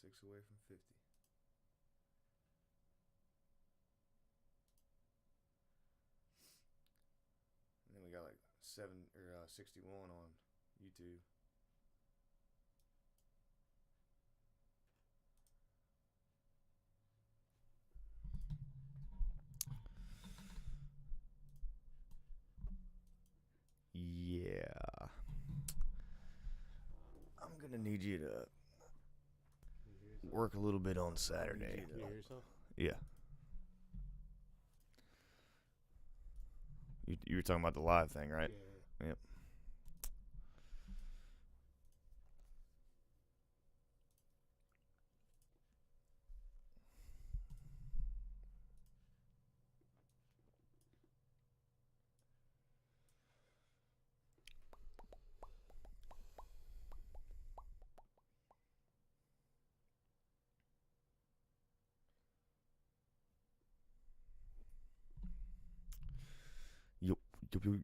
6 away from 50. And then we got like 61 on YouTube. Yeah. I'm going to need you to work a little bit on Saturday. You hear yourself? Yeah. You were talking about the live thing, right? Yeah.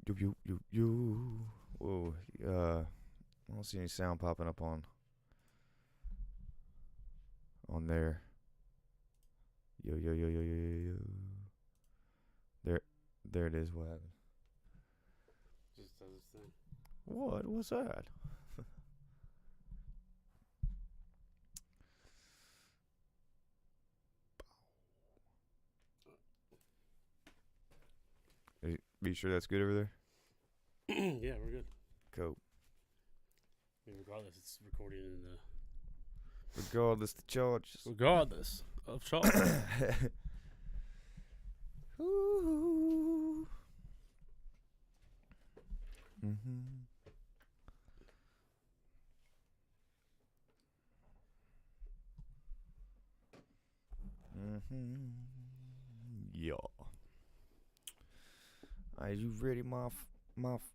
Yep. Yo. Whoa. I don't see any sound popping up on there. Yo. There it is. What happened? Just does its thing. What? What's that? Be sure that's good over there? Yeah, we're good. Cool. I mean, regardless, it's recording in the... Regardless the charges. Regardless of charges. Ooh. Mm-hmm. Yeah. Are you ready, my? Mm-hmm.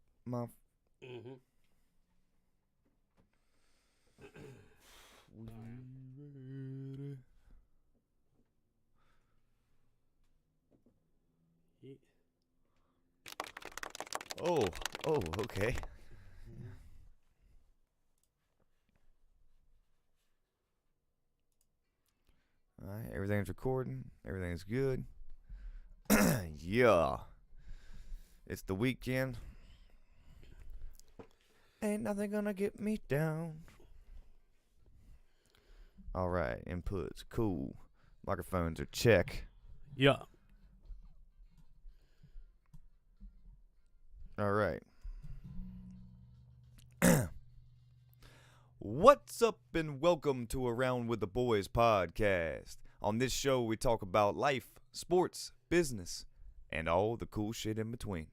Ready? Oh, okay. All right, everything's recording. Everything's good. Yeah. It's the weekend. Ain't nothing gonna get me down. All right, inputs, cool. Microphones are check. Yeah. All right. What's up and welcome to Around with the Boys podcast. On this show, we talk about life, sports, business, and all the cool shit in between.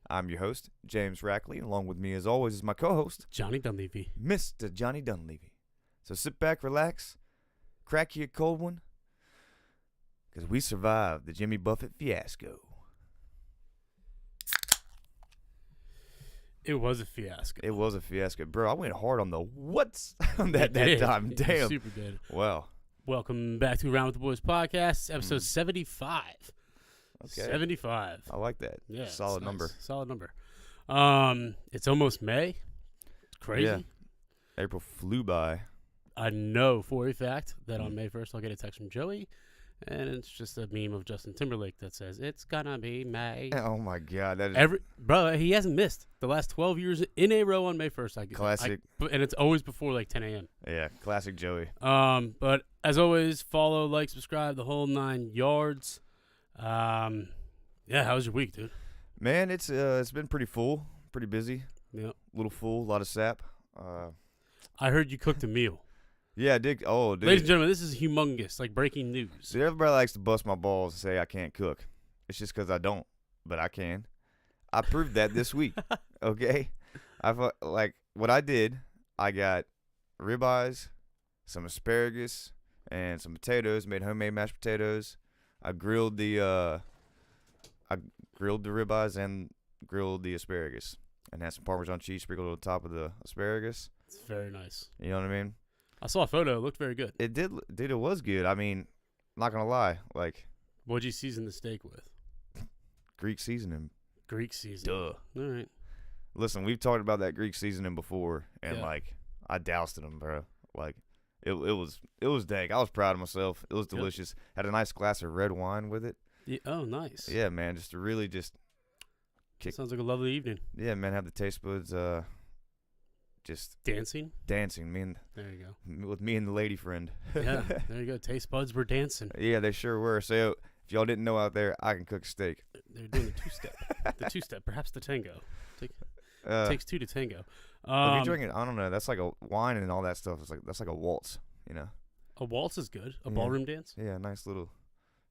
I'm your host, James Rackley, and along with me as always is my co-host, Johnny Dunleavy. Mr. Johnny Dunleavy. So sit back, relax, crack you a cold one, because we survived the Jimmy Buffett fiasco. It was a fiasco. It was a fiasco. Bro, I went hard on the what's on that You did. time. You Damn. super did. Wow. Welcome back to Around with the Boys podcast, episode 75. Okay. 75. I like that. Yeah. Solid it's number. nice. Solid number. It's almost May. It's crazy. Yeah. April flew by. I know for a fact that on May 1st I'll get a text from Joey, and it's just a meme of Justin Timberlake that says, "It's gonna be May." Oh my God. That is Bro, he hasn't missed the last 12 years in a row on May 1st. Classic. And it's always before like 10 a.m. Yeah, classic Joey. But as always, follow, like, subscribe, the whole 9 yards. Yeah, how was your week, dude? Man, it's been pretty full, pretty busy. Yeah. A little full, a lot of sap. I heard you cooked a meal. Yeah, I did. Oh, dude. Ladies and gentlemen, this is humongous, like breaking news. See, everybody likes to bust my balls and say I can't cook. It's just because I don't, but I can. I proved that this week. Okay, like what I did. I got ribeyes, some asparagus, and some potatoes. Made homemade mashed potatoes. I grilled the ribeyes and grilled the asparagus, and had some Parmesan cheese sprinkled on top of the asparagus. It's very nice. You know what I mean? I saw a photo. It looked very good. It did. Dude, it was good. I mean, not gonna lie. Like, What'd you season the steak with? Greek seasoning. Greek seasoning. Duh. All right. Listen, we've talked about that Greek seasoning before, and Yeah. like I doused in them, bro. Like, It was dank. I was proud of myself. It was delicious. Had a nice glass of red wine with it. Yeah, oh, nice. Yeah, man. Just to really just kick. Sounds like a lovely evening. Yeah, man. Have the taste buds just dancing. There you go. With me and the lady friend. Yeah, there you go. Taste buds were dancing. Yeah, they sure were. So if y'all didn't know out there, I can cook steak. They're doing the two-step. The two-step, perhaps the tango. Takes two to tango. If you're drinking, I don't know. That's like a wine and all that stuff. That's like a waltz, you know. A waltz is good. A ballroom dance. Yeah, nice little.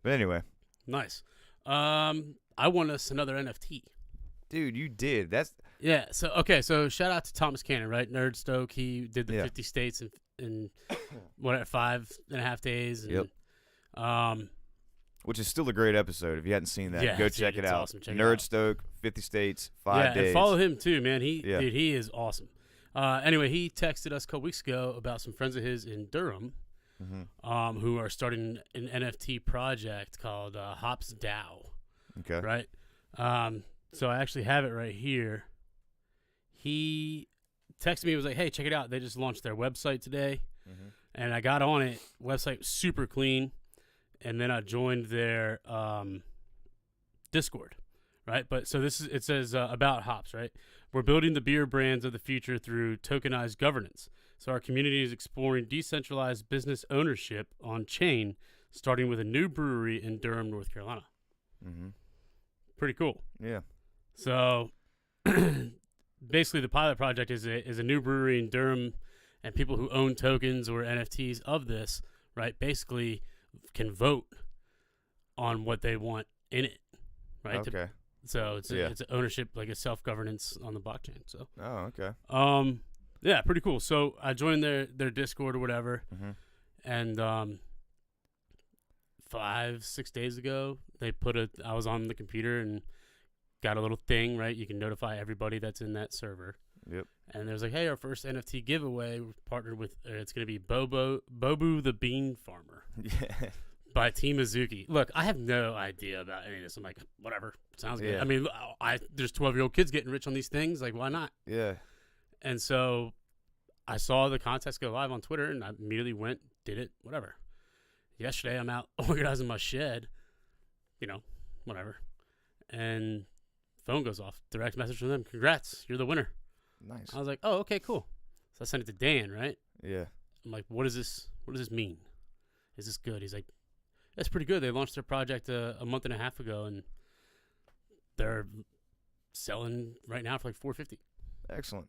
But anyway. Nice. I won us another NFT. Dude, you did. That's yeah. So shout out to Thomas Cannon, right? Nerd Stoke. He did the 50 states in what 5.5 days. And, yep. Which is still a great episode. If you hadn't seen that, go check it out. Awesome. Nerd Stoke, 50 states, 5 days. And follow him too, man. Dude, he is awesome. Anyway, he texted us a couple weeks ago about some friends of his in Durham, who are starting an NFT project called Hops DAO. Okay. Right. So I actually have it right here. He texted me. He was like, "Hey, check it out. They just launched their website today," and I got on it. Website was super clean. And then I joined their Discord, right? But so it says about hops, right? We're building the beer brands of the future through tokenized governance. So our community is exploring decentralized business ownership on chain, starting with a new brewery in Durham, North Carolina. Pretty cool. Yeah. So basically, the pilot project is a new brewery in Durham, and people who own tokens or NFTs of this, right? Basically can vote on what they want in it, right? Okay. So it's ownership, like a self-governance on the blockchain. So okay. Yeah, pretty cool. So I joined their Discord or whatever, and 5-6 days ago they I was on the computer and got a little thing, right? You can notify everybody that's in that server. Yep. And there's like, hey, our first NFT giveaway, we're partnered with, it's going to be Bobu the Bean Farmer. Yeah. By Team Mizuki. Look, I have no idea about any of this. I'm like, whatever. Sounds good. Yeah. I mean, there's 12-year-old kids getting rich on these things. Like, why not? Yeah. And so I saw the contest go live on Twitter, and I immediately went, did it, whatever. Yesterday, I'm out organizing my shed, whatever. And phone goes off. Direct message from them. Congrats. You're the winner. Nice. I was like, oh, okay, cool. So I sent it to Dan, right? Yeah. I'm like, what does this mean? Is this good? He's like, that's pretty good. They launched their project a month and a half ago, and they're selling right now for like $450. Excellent.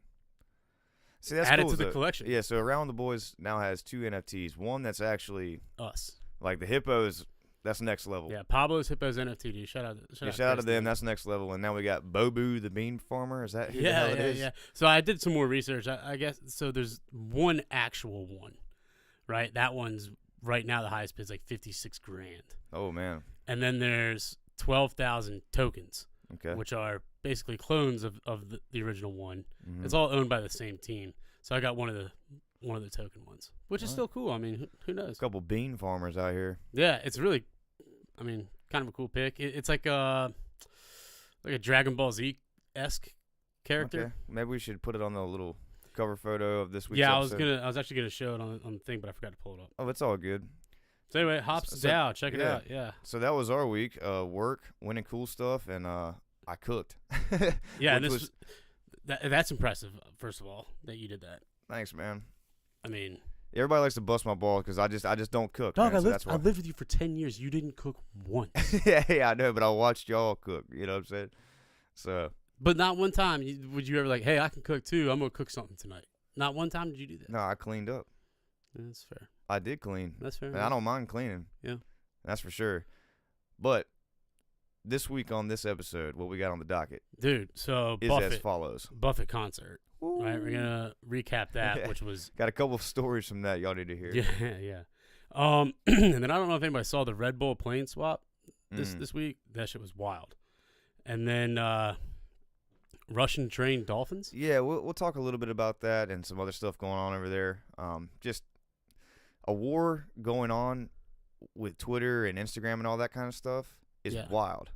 See, that's added cool, to the collection. Yeah, so Around the Boys now has 2 NFTs. One that's actually us. Like the hippos, that's next level. Yeah, Pablo's Hippos NFT, dude. Shout out to them. That's next level. And now we got Bobu the Bean Farmer. Is that who the hell it is? Yeah. So I did some more research. I guess so. There's one actual one, right? That one's right now the highest bid is like $56,000. Oh man. And then there's 12,000 tokens, okay, which are basically clones of the original one. Mm-hmm. It's all owned by the same team. So I got one of the token ones, which is still cool. I mean, who knows? A couple bean farmers out here. Yeah, it's really, kind of a cool pick. It's like a Dragon Ball Z-esque character. Okay. Maybe we should put it on the little cover photo of this week's Yeah, episode. I was actually gonna show it on the thing, but I forgot to pull it up. Oh, it's all good. So anyway, Hops DAO, check it out. Yeah. So that was our week. Work, winning cool stuff, and I cooked. Yeah, and that's impressive. First of all, that you did that. Thanks, man. I mean, everybody likes to bust my balls because I just don't cook. Dog, man, I lived with you for 10 years. You didn't cook once. yeah, I know, but I watched y'all cook. You know what I'm saying? So. But not one time would you ever like, hey, I can cook too. I'm gonna cook something tonight. Not one time did you do that. No, I cleaned up. That's fair. I did clean. That's fair. And I don't mind cleaning. Yeah. That's for sure. But this week on this episode, what we got on the docket, dude, so is Buffett, as follows. Buffett concert. Ooh. Right, we're gonna recap that, which was got a couple of stories from that y'all need to hear. Yeah. And then I don't know if anybody saw the Red Bull plane swap this week. That shit was wild. And then Russian trained dolphins. Yeah, we'll talk a little bit about that and some other stuff going on over there. Just a war going on with Twitter and Instagram and all that kind of stuff is wild.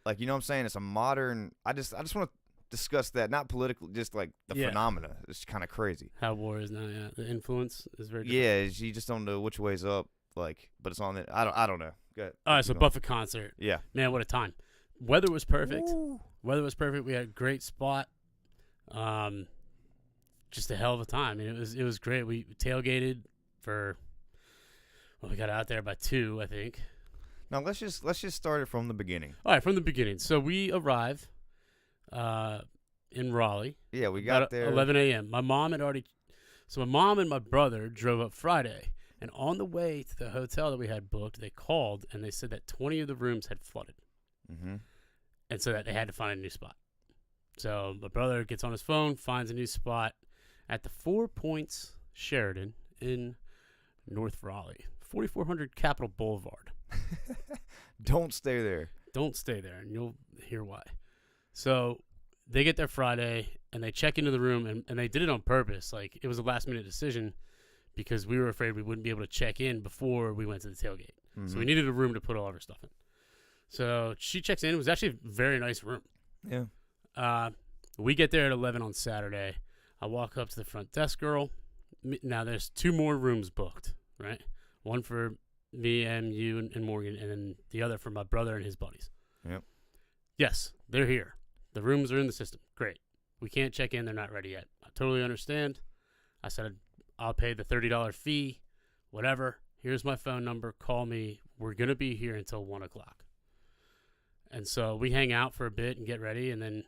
Like, you know what I'm saying? It's a modern. I just want to discuss that. Not political, just like the phenomena. It's kind of crazy. How war is now. Yeah, the influence is very different. Yeah, you just don't know which way's up. Like, but it's on the. I don't know. Go ahead. All right, so Buffett concert. Yeah, man, what a time. Weather was perfect. Ooh. Weather was perfect. We had a great spot. Just a hell of a time. I mean, it was great. We tailgated for. Well, we got out there by 2, I think. Now let's just start it from the beginning. All right, from the beginning. So we arrive in Raleigh. Yeah, we got there 11 a.m. My mom and my brother drove up Friday, and on the way to the hotel that we had booked, they called and they said that 20 of the rooms had flooded, and so that they had to find a new spot. So my brother gets on his phone, finds a new spot at the 4 Points Sheraton in North Raleigh, 4400 Capitol Boulevard. Don't stay there. Don't stay there, and you'll hear why. So they get there Friday, and they check into the room, and they did it on purpose. Like, it was a last-minute decision because we were afraid we wouldn't be able to check in before we went to the tailgate. So we needed a room to put all of our stuff in. So she checks in. It was actually a very nice room. Yeah. We get there at 11 on Saturday. I walk up to the front desk girl. Now, there's 2 more rooms booked, right? One for me and you and Morgan, and then the other for my brother and his buddies. Yep. Yes, they're here. The rooms are in the system. Great. We can't check in. They're not ready yet. I totally understand. I said, I'll pay the $30 fee, whatever. Here's my phone number. Call me. We're going to be here until 1 o'clock. And so we hang out for a bit and get ready, and then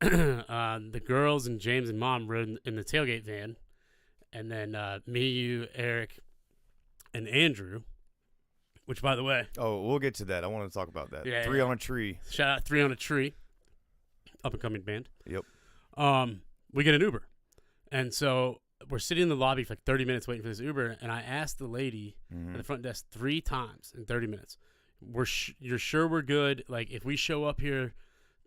the girls and James and Mom rode in the tailgate van, and then me, you, Eric, and Andrew, which, by the way... Oh, we'll get to that. I want to talk about that. Yeah, 3 on a Tree. Shout out 3 on a Tree. Up-and-coming band. Yep. We get an Uber. And so we're sitting in the lobby for like 30 minutes waiting for this Uber, and I asked the lady at the front desk 3 times in 30 minutes, you're sure we're good? Like, if we show up here,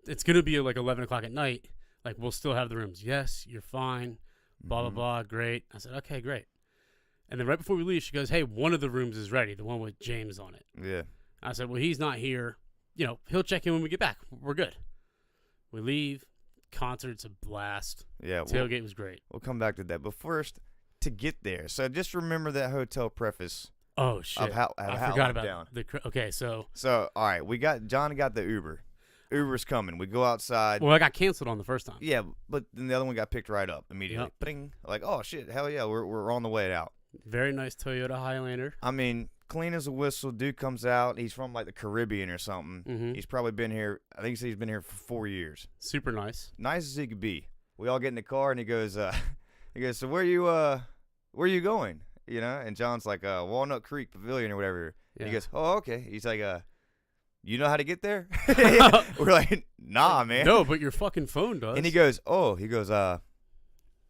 it's going to be like 11 o'clock at night. Like, we'll still have the rooms. Yes, you're fine. Blah, blah, blah. Great. I said, okay, great. And then right before we leave, she goes, hey, one of the rooms is ready, the one with James on it. Yeah. I said, well, he's not here. You know, he'll check in when we get back. We're good. We leave. Concert's a blast. Yeah. Tailgate was great. We'll come back to that. But first, to get there. So just remember that hotel preface. Oh, shit. Of how I how forgot it went about down. Okay, so. So, all right. John got the Uber. Uber's coming. We go outside. Well, I got canceled on the first time. Yeah, but then the other one got picked right up immediately. Yep. Bing. Like, oh, shit. Hell yeah. We're on the way out. Very nice Toyota Highlander. I mean, clean as a whistle. Dude comes out. He's from like the Caribbean or something. Mm-hmm. He's probably been here. I think he said he's been here for 4 years. Super nice. Nice as he could be. We all get in the car and he goes, so where you going? You know? And John's like, Walnut Creek Pavilion or whatever. Yeah. And he goes, oh, okay. He's like, you know how to get there? We're like, nah, man. No, but your fucking phone does. And he goes, I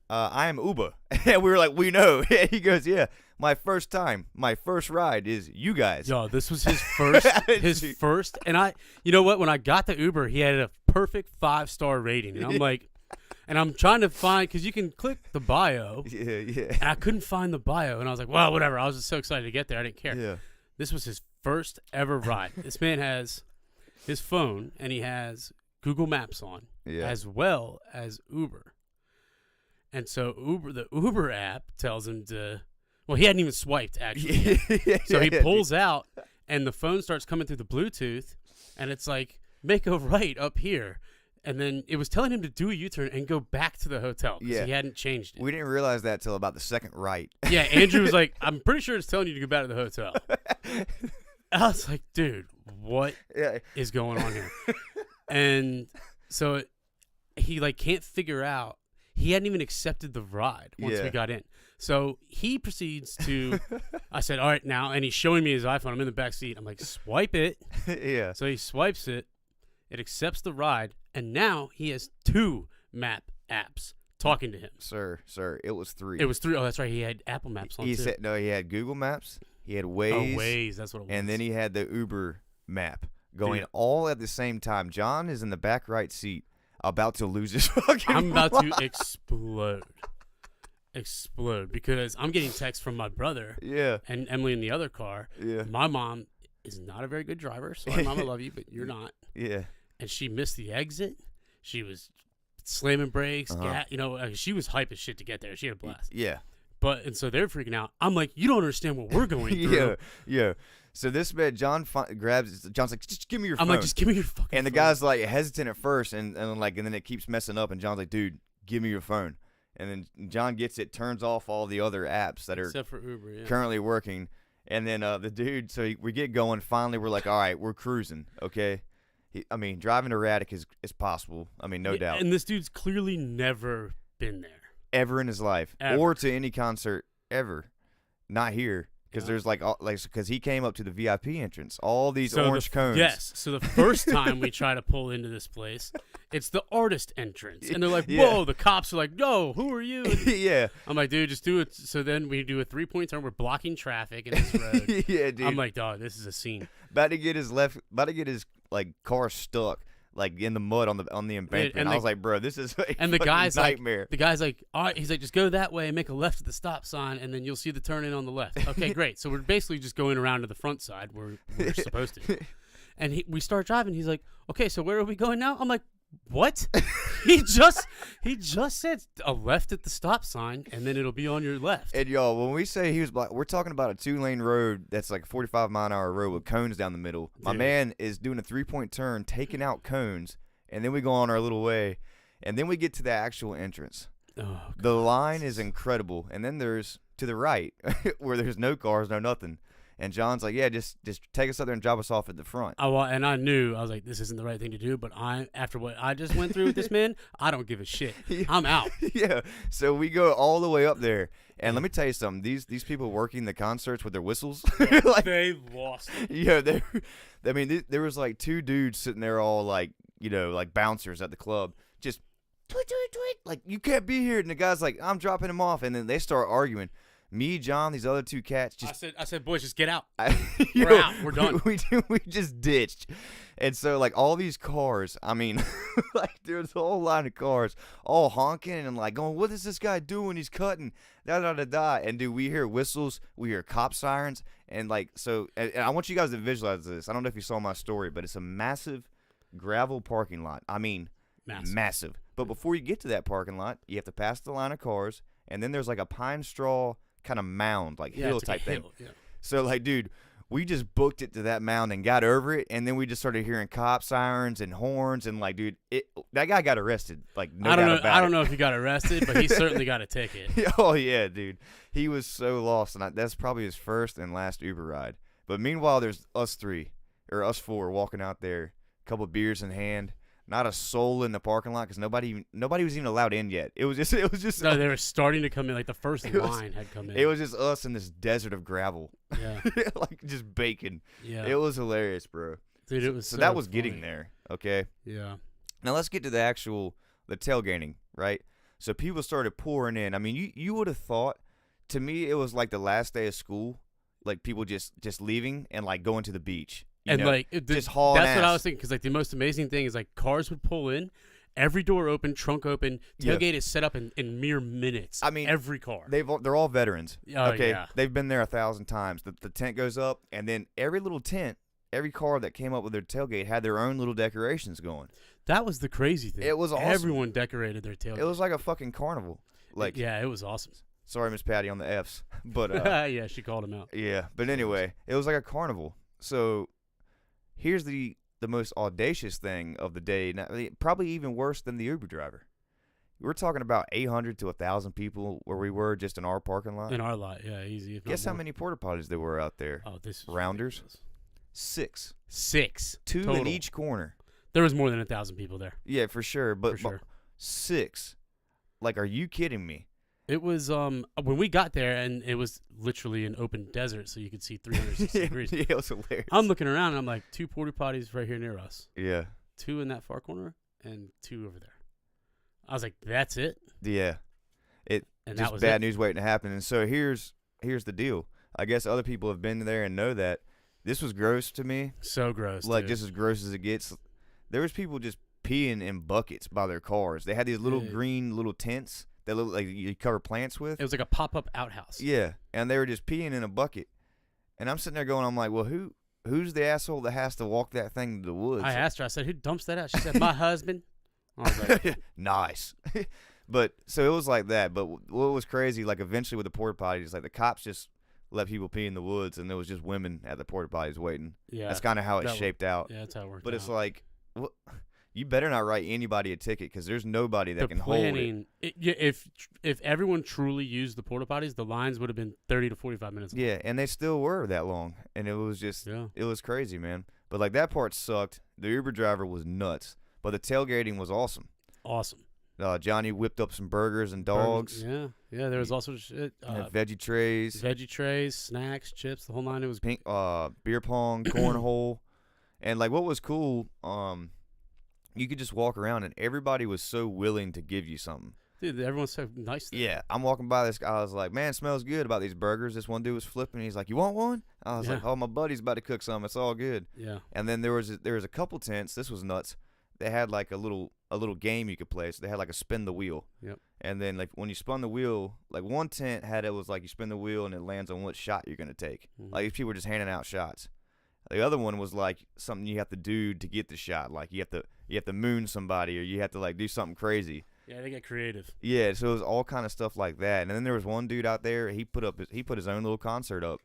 am Uber. And we were like, we know. He goes, yeah, my first ride is you guys. Yo, this was his first. And you know what? When I got the Uber, he had a perfect 5-star rating. And I'm like, and I'm trying to find, because you can click the bio. Yeah. And I couldn't find the bio. And I was like, well, whatever. I was just so excited to get there. I didn't care. Yeah. This was his first ever ride. This man has his phone, and he has Google Maps on, as well as Uber. And so the Uber app tells him to, well, he hadn't even swiped, actually. So he pulls out, and the phone starts coming through the Bluetooth, and it's like, make a right up here. And then it was telling him to do a U-turn and go back to the hotel because he hadn't changed it. We didn't realize that till about the second right. Yeah, Andrew was like, I'm pretty sure it's telling you to go back to the hotel. I was like, dude, what is going on here? And so he like can't figure out. He hadn't even accepted the ride once we got in. So he proceeds to, I said, all right, now, and he's showing me his iPhone. I'm in the back seat. I'm like, swipe it. Yeah. So he swipes it. It accepts the ride. And now he has 2 map apps talking to him. Sir, it was 3. It was 3. Oh, that's right. He had Apple Maps on too. Said, no, he had Google Maps. He had Waze. Oh, Waze. That's what it was. And then he had the Uber map going all at the same time. John is in the back right seat about to lose his fucking I'm about mind. to explode because I'm getting texts from my brother and Emily in the other car. Yeah. My mom is not a very good driver. Sorry, Mom, I love you, but you're not. Yeah. And she missed the exit. She was slamming brakes. She was hype as shit to get there. She had a blast. Yeah. And so they're freaking out. I'm like, you don't understand what we're going through. Yeah. So this man, John's like, just give me your phone. I'm like, just give me your fucking phone. And the guy's like hesitant at first, and then it keeps messing up, and John's like, dude, give me your phone. And then John gets it, turns off all the other apps that are except for Uber, currently working. And then the dude, we get going. Finally, we're like, all right, we're cruising, okay? Driving erratic is possible. No doubt. And this dude's clearly never been there. Ever in his life. Ever. Or to any concert ever. Not here. Because there's because he came up to the VIP entrance. All these orange cones. Yes. So the first time we try to pull into this place, it's the artist entrance. And they're like, whoa, the cops are like, no, who are you? Yeah. I'm like, dude, just do it. So then we do a 3-point turn. We're blocking traffic in this road. Yeah, dude. I'm like, dog, this is a scene. About to get his car stuck. Like in the mud on the embankment. And I was like, bro, this is a nightmare. The guy's like, all right, he's like, just go that way and make a left at the stop sign, and then you'll see the turn in on the left. Okay, great. So we're basically just going around to the front side where we're supposed to. And we start driving. He's like, okay, so where are we going now? I'm like, what? he just said a left at the stop sign, and then it'll be on your left. And y'all, when we say he was black, we're talking about a 2-lane road that's like a 45-mile-an-hour road with cones down the middle. My man is doing a 3-point turn, taking out cones, and then we go on our little way, and then we get to the actual entrance. Oh, the line is incredible, and then there's to the right where there's no cars, no nothing. And John's like, yeah, just take us out there and drop us off at the front. And I knew, I was like, this isn't the right thing to do, but after what I just went through with this man, I don't give a shit. I'm out. Yeah. So we go all the way up there. And let me tell you something. These people working the concerts with their whistles. They lost it. Yeah. There was like 2 dudes sitting there all like bouncers at the club. Just tweet, tweet, tweet. Like, you can't be here. And the guy's like, I'm dropping him off. And then they start arguing. Me, John, these other 2 cats. I said, boys, just get out. We're out. We're done. We just ditched. And so, like, all these cars, there's a whole line of cars all honking and, like, going, what is this guy doing? He's cutting. Da-da-da-da. And, dude, we hear whistles. We hear cop sirens. And, like, so, and I want you guys to visualize this. I don't know if you saw my story, but it's a massive gravel parking lot. Massive. But before you get to that parking lot, you have to pass the line of cars. And then there's, like, a pine straw kind of mound, like hill type thing. Yeah. So, like, dude, we just booked it to that mound and got over it, and then we just started hearing cop sirens and horns, and like, dude, that guy got arrested. Like, no doubt about it. I don't know if he got arrested, but he certainly got a ticket. Oh yeah, dude, he was so lost, and that's probably his first and last Uber ride. But meanwhile, there's us 4 walking out there, a couple of beers in hand. Not a soul in the parking lot because nobody was even allowed in yet. It was just. No, they were starting to come in. Like the first line had come in. It was just us in this desert of gravel. Yeah. Like just bacon. Yeah. It was hilarious, bro. Dude, it was so that was funny. getting there. Okay. Yeah. Now let's get to the tailgating, right? So people started pouring in. You would have thought. To me, it was like the last day of school, like people just leaving and like going to the beach. Just hauling ass. That's what I was thinking, because like the most amazing thing is like cars would pull in, every door open, trunk open, tailgate is set up in mere minutes. Every car. They're all veterans. Okay, yeah. They've been there 1,000 times. The tent goes up, and then every little tent, every car that came up with their tailgate had their own little decorations going. That was the crazy thing. It was awesome. Everyone decorated their tailgate. It was like a fucking carnival. It was awesome. Sorry, Miss Patty on the Fs, but yeah, she called him out. Yeah, but anyway, it was like a carnival. So. Here's the most audacious thing of the day, probably even worse than the Uber driver. We're talking about 800 to 1,000 people where we were just in our parking lot. In our lot, yeah, easy. Guess how many porta potties there were out there? Oh, this rounders. Ridiculous. 6. 2 total. in each corner. There was more than 1,000 people there. Yeah, for sure. But 6. Like, are you kidding me? It was when we got there, and it was literally an open desert, so you could see 360 degrees. Yeah, it was hilarious. I'm looking around, and I'm like, 2 porta potties right here near us. Yeah. 2 in that far corner, and 2 over there. I was like, that's it? Yeah. And just that was bad news waiting to happen. And so here's the deal. I guess other people have been there and know that. This was gross to me. So gross. Like, just as gross as it gets. There was people just peeing in buckets by their cars. They had these little green little tents that look like you cover plants with. It was like a pop-up outhouse. Yeah, and they were just peeing in a bucket. And I'm sitting there going, I'm like, well, who's the asshole that has to walk that thing to the woods? I asked her. I said, who dumps that out? She said, my husband. I was like, nice. But so it was like that. But what was crazy, like eventually with the porta potties, like the cops just let people pee in the woods, and there was just women at the porta potties waiting. yeah, That's kind of how it that shaped out. yeah, that's how it worked. But out. it's like, well, you better not write anybody a ticket because there's nobody that the can hold it. planning. Yeah, if everyone truly used the porta potties, the lines would have been 30 to 45 minutes. Yeah, and they still were that long, and it was just, it was crazy, man. But like that part sucked. The Uber driver was nuts, but the tailgating was awesome. Awesome. Johnny whipped up some burgers and dogs. Yeah. There was also shit. Veggie trays, snacks, chips, the whole nine. It was pink, beer pong, cornhole, and like what was cool, you could just walk around and everybody was so willing to give you something. Dude, everyone's so nice there. Yeah, I'm walking by this guy. I was like, man, it smells good about these burgers. This one dude was flipping. He's like, you want one? I was like, oh, my buddy's about to cook some. It's all good. Yeah. And then there was a couple tents. This was nuts. They had like a little game you could play. So they had like a spin the wheel. Yep. And then like when you spun the wheel, like one tent it was like you spin the wheel and it lands on what shot you're gonna take. Mm-hmm. Like these people were just handing out shots. The other one was like something you have to do to get the shot. Like you have to moon somebody, or you have to like do something crazy. Yeah, they get creative. Yeah, so it was all kind of stuff like that. And then there was one dude out there. He put his own little concert up.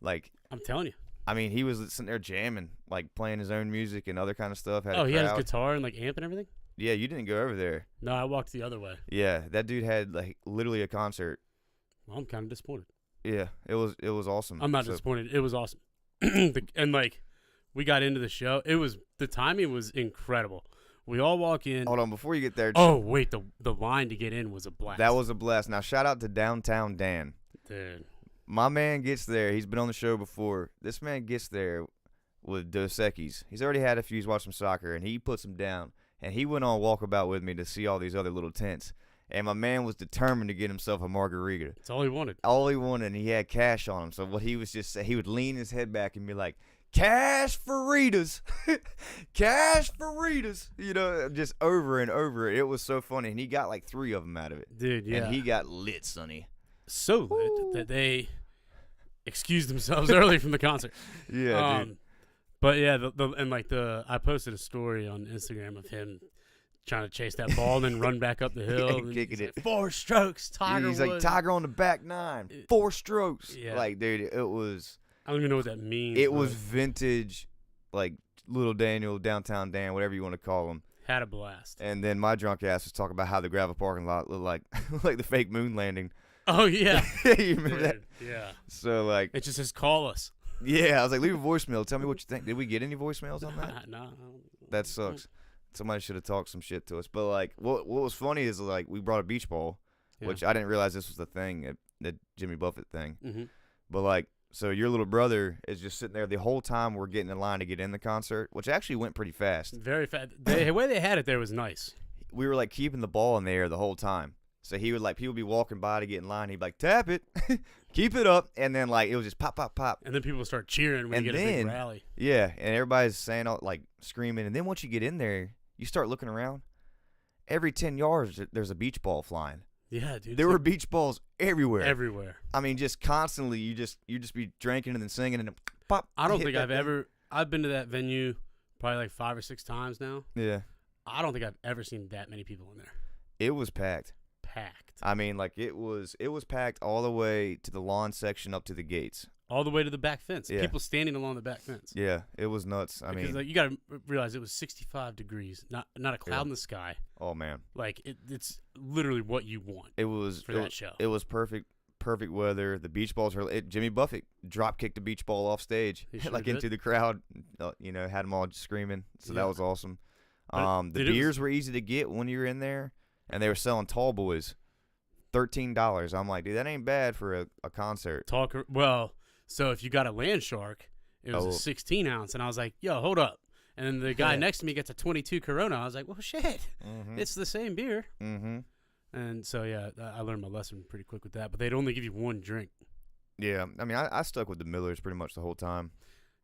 Like I'm telling you. I mean, he was sitting there jamming, like playing his own music and other kind of stuff. He had his guitar and like amp and everything. Yeah, you didn't go over there. No, I walked the other way. Yeah, that dude had like literally a concert. Well, I'm kind of disappointed. Yeah, it was awesome. I'm not disappointed. It was awesome. And like, we got into the show. The timing was incredible. We all walk in. Hold on, before you get there. Oh wait, the line to get in was a blast. That was a blast. Now shout out to Downtown Dan. Dude. My man gets there. He's been on the show before. This man gets there with Dos Equis. He's already had a few. He's watched some soccer, and he puts them down. And he went on walkabout with me to see all these other little tents. And my man was determined to get himself a margarita. That's all he wanted. All he wanted, and he had cash on him. So what he was just saying, he would lean his head back and be like, cash for Ritas. Cash for Ritas. You know, just over and over. It was so funny. And he got like 3 of them out of it. Dude, yeah. And he got lit, Sonny. So lit that they excused themselves early from the concert. Yeah, dude. But yeah, I posted a story on Instagram of him trying to chase that ball and then run back up the hill. And kicking it. Like, 4 strokes, Tiger He's Woods. like, Tiger on the back 9. 4 strokes. Yeah. Like, dude, it was. I don't even know what that means. It was vintage, like, Little Daniel, Downtown Dan, whatever you want to call him. Had a blast. And then my drunk ass was talking about how the gravel parking lot looked like like the fake moon landing. Oh, yeah. You remember Dude, that? Yeah. So, like. It just says, call us. Yeah, I was like, leave a voicemail. Tell me what you think. Did we get any voicemails on that? No. That sucks. Somebody should have talked some shit to us. But, like, what was funny is, like, we brought a beach ball, which I didn't realize this was the thing, the Jimmy Buffett thing. Mm-hmm. But, like, so your little brother is just sitting there the whole time we're getting in line to get in the concert, which actually went pretty fast. Very fast. The way they had it there was nice. We were, like, keeping the ball in the air the whole time. So he would, like, people be walking by to get in line. He'd be like, tap it, keep it up. And then, like, it was just pop, pop, pop. And then people start cheering when you get a big rally. Yeah, and everybody's saying, like, screaming. And then once you get in there, you start looking around. Every 10 yards, there's a beach ball flying. Yeah, dude. There were beach balls everywhere. Everywhere. I mean, just constantly, you just be drinking and then singing and then pop. I don't think I've been to that venue probably like 5 or 6 times now. Yeah. I don't think I've ever seen that many people in there. It was packed. I mean, like, it was packed all the way to the lawn section up to the gates. All the way to the back fence. Yeah. People standing along the back fence. Yeah, it was nuts. I mean, like, you got to realize it was 65 degrees, not a cloud in the sky. Oh man, like it's literally what you want. It was for that show. It was perfect weather. The beach balls were. Jimmy Buffett drop kicked the beach ball off stage, sure like did. into the crowd. You know, had them all just screaming. So that was awesome. But the beers were easy to get when you were in there, and they were selling tall boys. $13. I'm like, dude, that ain't bad for a concert. Well, so if you got a Land Shark, it was a 16 ounce, and I was like, yo, hold up. And then the guy next to me gets a 22 Corona. I was like, well, shit, it's the same beer. Mm-hmm. And so, yeah, I learned my lesson pretty quick with that. But they'd only give you one drink. Yeah, I mean, I stuck with the Millers pretty much the whole time.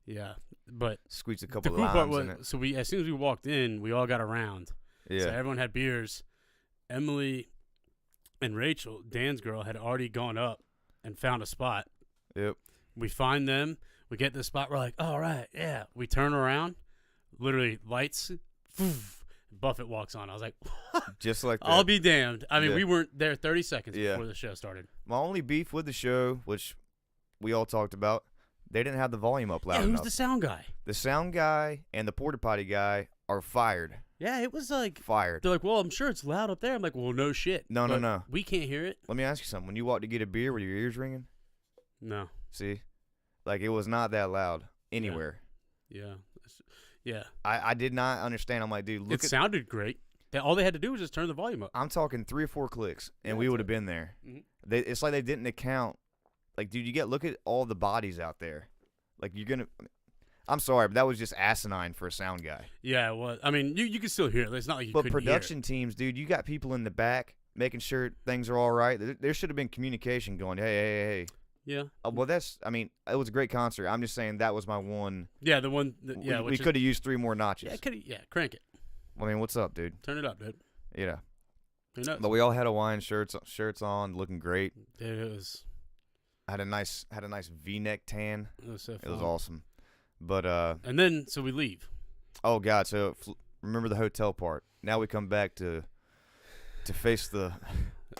Yeah, but squeezed a couple the cool of part limes was, in it. so as soon as we walked in, we all got around. Yeah. So everyone had beers. Emily and Rachel, Dan's girl, had already gone up and found a spot. Yep. We find them. We get to the spot. We're like, all right, yeah. We turn around. Literally, lights, Buffett walks on. I was like, Just like that. I'll be damned. I mean, Yeah. we weren't there 30 seconds Yeah. before the show started. My only beef with the show, which we all talked about, they didn't have the volume up loud Yeah, who's enough. the sound guy? The sound guy and the porta potty guy are fired. Yeah, it was like, Fired. they're like, well, I'm sure it's loud up there. I'm like, well, no shit. No, But no. we can't hear it. Let me ask you something. When you walk to get a beer, were your ears ringing? No. See? Like, it was not that loud anywhere. Yeah. Yeah. I did not understand. I'm like, dude, look It sounded great. All they had to do was just turn the volume up. I'm talking 3 or 4 clicks, and Yeah, we that's would have it. been there. Mhm. It's like they didn't account. Like, dude, look at all the bodies out there. Like, you're going to. I'm sorry, but that was just asinine for a sound guy. Yeah, it was. I mean, you could still hear it. It's not like you But couldn't production teams, dude, you got people in the back making sure things are all right. There should have been communication going, hey. hear it. Yeah. Well, it was a great concert. I'm just saying that was my one. Yeah, the one. We could have used 3 more notches. Yeah, crank it. I mean, what's up, dude? Turn it up, dude. Yeah. Who knows? But we all had Hawaiian shirts on, looking great. Dude, it was Had a nice V-neck tan. so fun. It was awesome. But And then, so we leave. oh god, so remember the hotel part. Now we come back to face the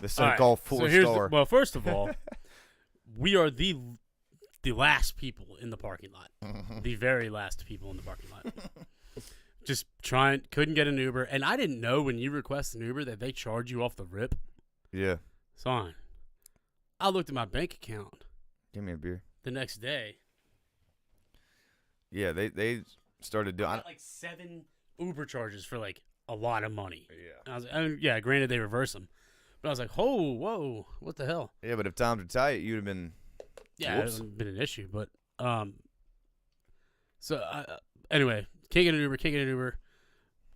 so-called All right, 4-star. Well, first of all, we are the last people in the parking lot. The very last people in the parking lot. Just couldn't get an Uber. And I didn't know when you request an Uber that they charge you off the rip. Yeah. Son, I looked at my bank account Give me a beer. the next day. Yeah, they started doing. I got like 7 Uber charges for like a lot of money. Yeah. And I was like, I mean, yeah, granted they reverse them, but I was like, oh, whoa, what the hell? Yeah, but if times were tight, you'd have been. Yeah, Whoops. it would have been an issue, but so anyway, can't get an Uber.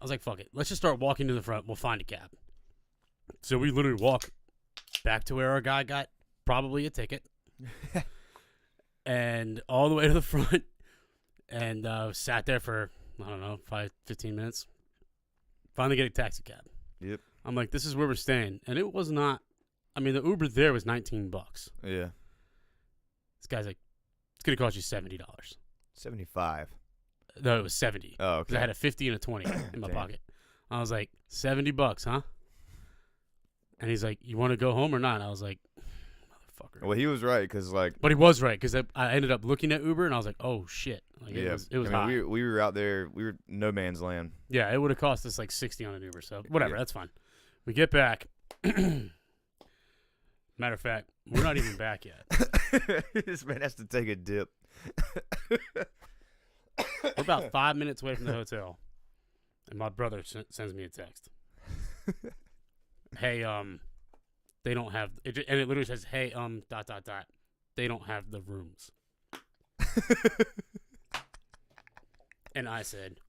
I was like, fuck it, let's just start walking to the front. We'll find a cab. So we literally walk back to where our guy got probably a ticket, and all the way to the front. And sat there for, I don't know, 15 minutes. Finally get a taxi cab. Yep. I'm like, this is where we're staying. And it was not, I mean, the Uber there was $19. Yeah. This guy's like, it's going to cost you $70. 75. No, it was 70. Oh, Because okay. I had a 50 and a 20 in my Damn. pocket. I was like, $70, huh? And he's like, you want to go home or not? And I was like, motherfucker. Well, he was right because like. But he was right because I ended up looking at Uber and I was like, oh, shit. Like, Yeah. It was I hot. mean, we were out there. We were no man's land. Yeah, it would have cost us like 60 on an Uber, so whatever, Yeah. that's fine. We get back. Matter of fact, we're not even back yet. This man has to take a dip. We're about 5 minutes away from the hotel, and my brother sends me a text. Hey, they don't have it, and it literally says, "Hey, ... they don't have the rooms." And I said,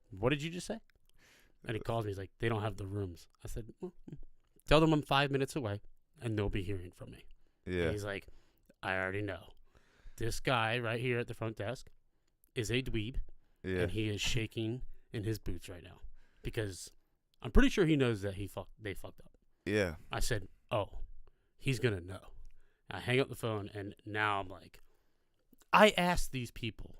"What did you just say?" And he calls me. He's like, "They don't have the rooms." I said, well, "Tell them I'm 5 minutes away, and they'll be hearing from me." Yeah. And he's like, "I already know. This guy right here at the front desk is a dweeb, Yeah. and he is shaking in his boots right now because I'm pretty sure he knows that they fucked up." Yeah. I said, "Oh, he's gonna know." I hang up the phone, and now I'm like, I asked these people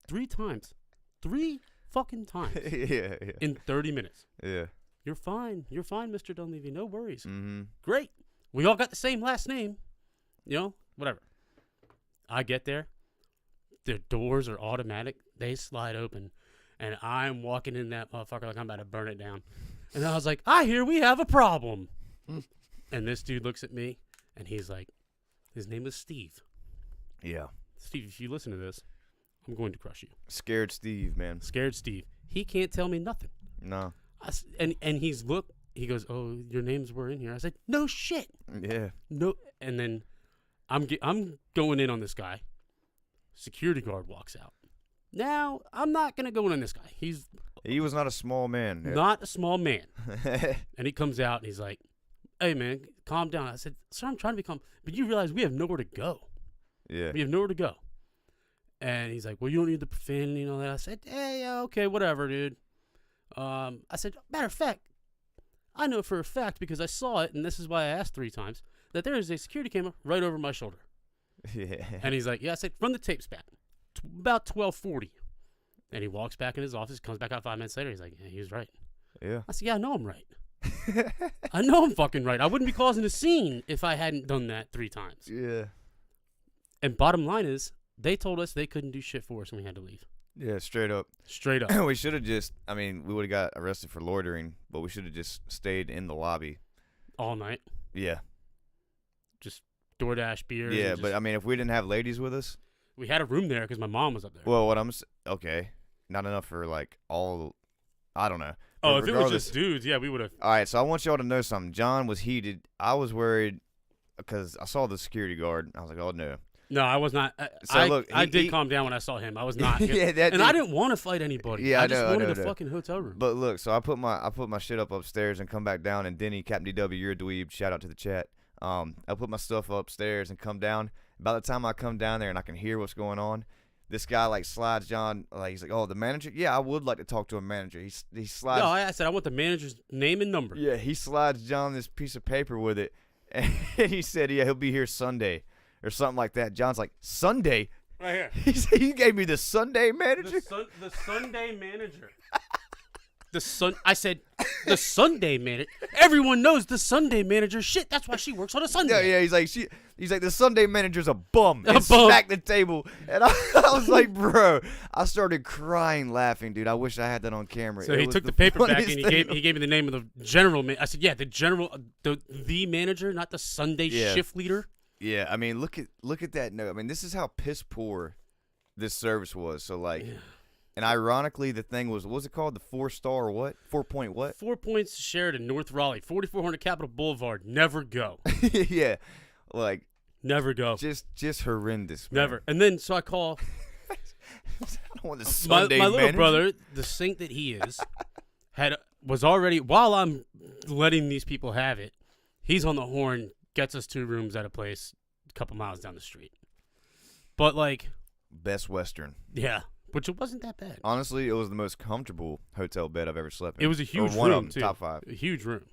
3 times, 3 fucking times Yeah. in 30 minutes. Yeah. You're fine, Mr. Dunleavy. No worries. Mm-hmm. Great. We all got the same last name. You know, whatever. I get there. The doors are automatic. They slide open. And I'm walking in that motherfucker like I'm about to burn it down. And I was like, I hear we have a problem. And this dude looks at me, and he's like, his name is Steve. Yeah. Steve, if you listen to this, I'm going to crush you. Scared Steve, man. Scared Steve. He can't tell me nothing. No. And he goes, "Oh, your names were in here." I said, "No shit." Yeah. No, and then I'm going in on this guy. Security guard walks out. Now I'm not gonna go in on this guy. He's He was not a small man. not a small man. And he comes out and he's like, "Hey man, calm down." I said, "Sir, I'm trying to be calm, but you realize we have nowhere to go. Yeah. We have nowhere to go." And he's like, "Well, you don't need the profanity and all that." I said, "Hey, yeah, okay, whatever, dude." I said, "Matter of fact, I know for a fact because I saw it, and this is why I asked 3 times, that there is a security camera right over my shoulder." Yeah. And he's like, "Yeah." I said, "Run the tapes back. About 12:40. And he walks back in his office, comes back out 5 minutes later. He's like, yeah, he was right. Yeah. I said, yeah, I know I'm right. I know I'm fucking right. I wouldn't be causing a scene if I hadn't done that 3 times. Yeah. And bottom line is, they told us they couldn't do shit for us and we had to leave. Yeah, straight up. Straight up. We should have just, I mean, we would have got arrested for loitering, but we should have just stayed in the lobby. All night. Yeah. Just DoorDash beers. Yeah, but I mean, if we didn't have ladies with us. We had a room there because my mom was up there. Well, okay. Not enough for like all, I don't know. Oh, But if it was just dudes, yeah, we would have. All right, so I want y'all to know something. John was heated. I was worried because I saw the security guard. I was like, oh, no. No, I was not. I did calm down when I saw him. I was not. Yeah, that and I didn't want to fight anybody. Yeah, I just wanted a know. fucking hotel room. But look, so I put my shit up upstairs and come back down. And Denny, Captain DW, you're a dweeb. Shout out to the chat. I put my stuff upstairs and come down. By the time I come down there and I can hear what's going on, this guy like slides John. Like he's like, oh, the manager. Yeah, I would like to talk to a manager. He slides. No, I said I want the manager's name and number. Yeah, he slides John this piece of paper with it, and he said, yeah, he'll be here Sunday or something like that. John's like, Sunday? Right here. He said, you gave me the Sunday manager? The Sunday manager. I said, the Sunday manager. Everyone knows the Sunday manager. Shit, that's why she works on a Sunday. Yeah, he's like the Sunday manager's a bum. A And bum. smacked the table. And I was like, bro, I started crying laughing, dude. I wish I had that on camera. So It he was took the paper back and funniest he thing. gave me the name of the general. I said, yeah, the manager, not the Sunday Yeah. shift leader. Yeah, I mean, look at that note. I mean, this is how piss poor this service was. So like, Yeah. and ironically, the thing was, what was it called? The 4-star what? 4-point what? 4 points to Sheridan, North Raleigh, 4400 Capitol Boulevard. Never go. Yeah, like Never go. just horrendous. Man. Never. And then so I call I don't want the my Sunday little manager. brother, the saint that he is, was already while I'm letting these people have it. He's on the horn, gets us 2 rooms at a place a couple miles down the street. But like, Best Western. yeah, which it wasn't that bad. Honestly, it was the most comfortable hotel bed I've ever slept in. It was a huge Or one room of them, too. top 5. A huge room.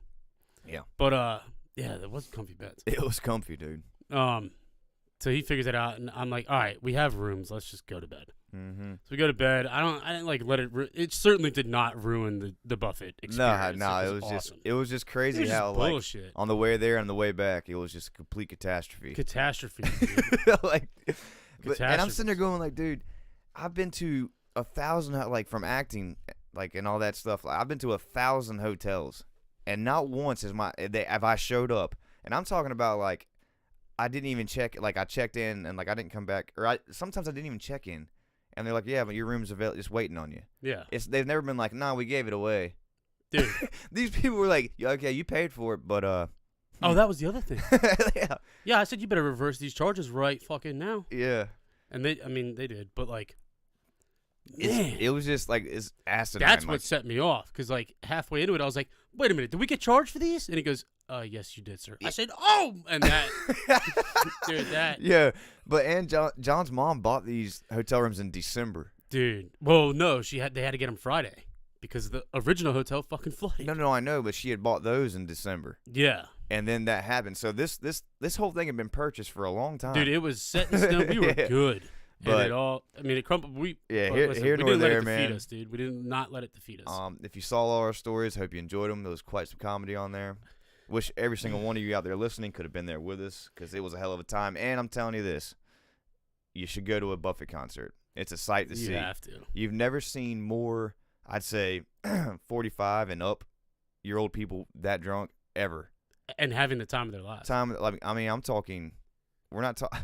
Yeah. But yeah, there was comfy beds. It was comfy, dude. So he figures it out, and I'm like, all right, we have rooms. Let's just go to bed. Mm-hmm. So we go to bed. I didn't like let it. It certainly did not ruin the Buffett experience. No, it was awesome. it was just crazy It was just how like bullshit. on the way there and the way back, it was just a complete catastrophe. Catastrophe. Dude. Like, and I'm Catastrophe. sitting there going like, dude, I've been to 1,000 like from acting, like and all that stuff. Like, I've been to 1,000 hotels, and not once have I showed up. And I'm talking about like I didn't even check. Like I checked in and like I didn't come back, or sometimes I didn't even check in. And they're like, yeah, but your room's available, just waiting on you. Yeah, They've never been like, nah, we gave it away. dude. These people were like, yeah, okay, you paid for it, but Oh, that was the other thing. yeah, Yeah, I said you better reverse these charges right fucking now. yeah. And they did, but like, man, It was just like it's asinine. that's like, what set me off. Because like halfway into it, I was like, wait a minute, did we get charged for these? And he goes, yes, you did, sir. I said, oh, and that, dude, that, Yeah, but John's mom bought these hotel rooms in December. dude. Well, no, they had to get them Friday because the original hotel fucking flooded. No, I know, but she had bought those in December, Yeah, and then that happened. So this whole thing had been purchased for a long time. dude, it was set in stone. We were Yeah. good. But- And it all, I mean, it crumbled. Yeah, but here listen, nor we didn't let there, it defeat man. us, dude. We did not let it defeat us. If you saw all our stories, hope you enjoyed them. There was quite some comedy on there. Wish every single one of you out there listening could have been there with us because it was a hell of a time. And I'm telling you this, you should go to a Buffett concert. It's a sight to You see. have to. You've never seen more, I'd say, 45 and up year old people that drunk ever. And having the time of their lives. I'm talking, we're not talking.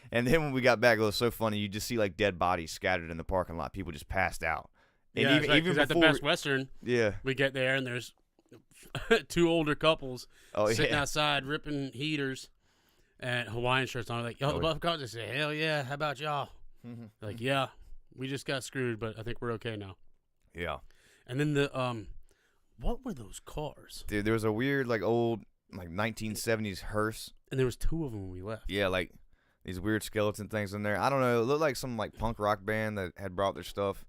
And then when we got back, it was so funny. You just see like dead bodies scattered in the parking lot. People just passed out. And Yeah, even, right, even 'cause at the before, Best Western, yeah. we get there and there's 2 older couples Oh, sitting yeah. outside ripping heaters and Hawaiian shirts on. Like, yo, the Oh, Buffett concert. Say, hell yeah, how about y'all? Mhm. Like, yeah, we just got screwed, but I think we're okay now. Yeah. And then what were those cars? Dude, there was a weird, like, old, like, 1970s hearse. And there was 2 of them when we left. Yeah, like, these weird skeleton things in there. I don't know. It looked like some, like, punk rock band that had brought their stuff.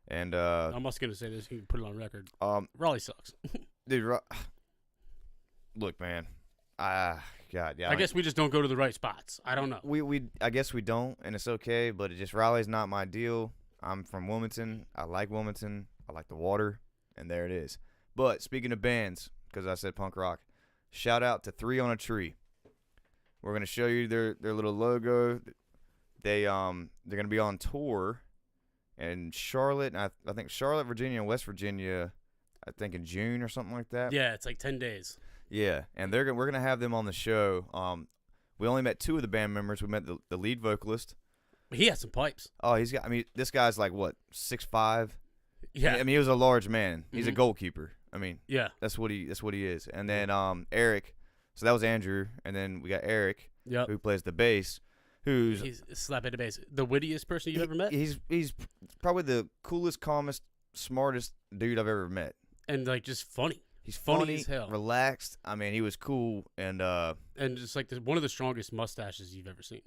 And, I'm also gonna say this. You can put it on record. Raleigh sucks. dude, look, man. God, yeah. I guess we just don't go to the right spots. I don't know. I guess we don't, and it's okay, but it just, Raleigh's not my deal. I'm from Wilmington. I like Wilmington. I like the water, and there it is. But speaking of bands, because I said punk rock, shout out to Three on a Tree. We're gonna show you their little logo. They're gonna be on tour in Charlotte, and I think Charlotte, Virginia, and West Virginia. I think in June or something like that. Yeah, it's like 10 days. Yeah, and we're gonna have them on the show. We only met 2 of the band members. We met the lead vocalist. But he has some pipes. Oh, this guy's like what, 6'5"? Yeah. I mean, he was a large man. He's a Mhm. goalkeeper. I mean, Yeah. that's what he is. And then Eric. So that was Andrew, and then we got Eric, Yep. who plays the bass. He's a slap at the bass. The wittiest person you've ever met? He's probably the coolest, calmest, smartest dude I've ever met. And, like, just funny. He's Funny funny, as hell. relaxed. I mean, he was cool and just, like, one of the strongest mustaches you've ever seen.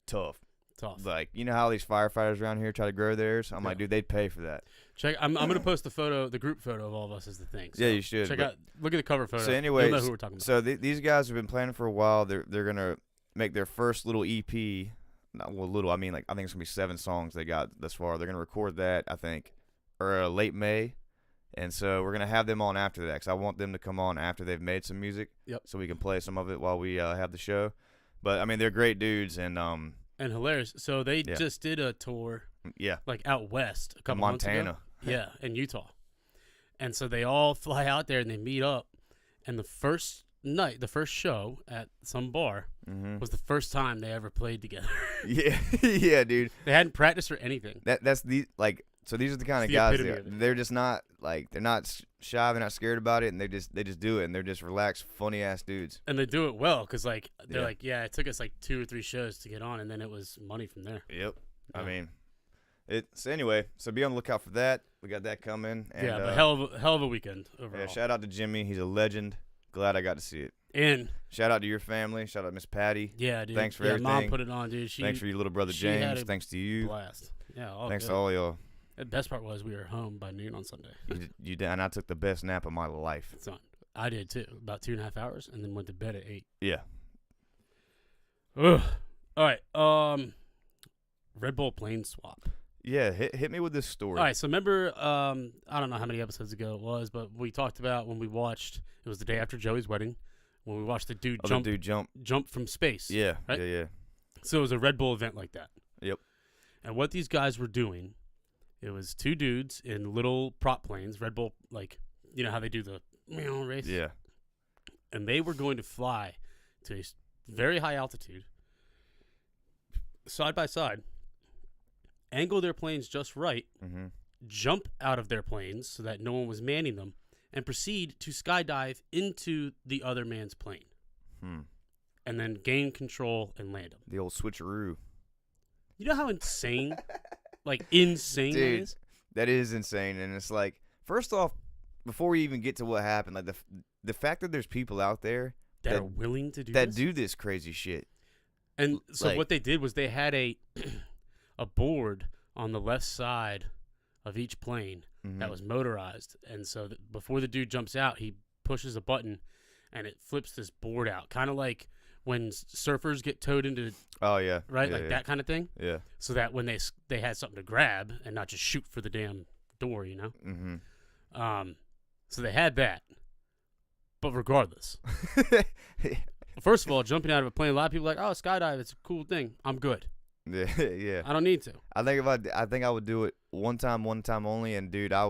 tough. Tough. Like, you know how these firefighters around here try to grow theirs? I'm like, dude, they'd pay for that. I'm gonna post the group photo of all of us as the thing. So Yeah, you should. Check out. Look at the cover photo. So anyway, you'll know who we're talking about. So these guys have been planning for a while. They're gonna make their first little EP. Not well, little. I mean, like I think it's gonna be 7 songs they got thus far. They're gonna record that, I think, or late May, and so we're gonna have them on after that. Cause I want them to come on after they've made some music. Yep. So we can play some of it while we have the show. But I mean, they're great dudes, and hilarious. So they just did a tour, yeah, like out west a couple Montana. months ago. Yeah, in Utah. And so they all fly out there and they meet up. And the first show at some bar was the first time they ever played together. Yeah, yeah, dude. They hadn't practiced or anything. That's the like. So these are the kind of the guys epitome of it. they're just not like they're not shy, they're not scared about it, and they just do it, and they're just relaxed, funny ass dudes. And they do it well because like they're Yeah. like, yeah, it took us like 2 or 3 shows to get on, and then it was money from there. Yep. Yeah. I mean, so anyway, so be on the lookout for that. We got that coming. And, Yeah, but hell of a weekend overall. yeah, shout out to Jimmy. He's a legend. Glad I got to see it. And Shout out to your family. Shout out to Miss Patty. yeah, dude. Thanks for Mom everything. put it on, dude. Thanks for your little brother she had James. a Thanks to you. blast. Yeah, all Thanks good. to all y'all. The best part was we were home by noon on Sunday. You did, and I took the best nap of my life. So I did too, about 2.5 hours, and then went to bed at 8. Yeah. Ugh. All right. Red Bull plane swap. Yeah. Hit me with this story. All right. So remember, I don't know how many episodes ago it was, but we talked about when we watched. It was the day after Joey's wedding when we watched the dude jump from space. Yeah. Right? Yeah. So it was a Red Bull event like that. Yep. And what these guys were doing, it was 2 dudes in little prop planes, Red Bull, like, you know how they do the race? Yeah. And they were going to fly to a very high altitude, side by side, angle their planes just right, Mm-hmm. jump out of their planes so that no one was manning them, and proceed to skydive into the other man's plane. And then gain control and land them. The old switcheroo. You know how insane, insane that Dude, is? that is insane. And it's like, first off, before we even get to what happened, like the fact that there's people out there That are willing to do that this? do this crazy shit. And so like- what they did was they had a board on the left side of each plane that was motorized. And so before the dude jumps out, he pushes a button and it flips this board out. Kind of like when surfers get towed into, Oh yeah. right? Yeah, yeah. That kind of thing. Yeah. So that when they had something to grab and not just shoot for the damn door, you know? Mm-hmm. So they had that. But regardless, first of all, jumping out of a plane, a lot of people are like, oh, skydive, it's a cool thing. I'm good. Yeah. Yeah. I don't need to. I think I would do it one time only, and dude, I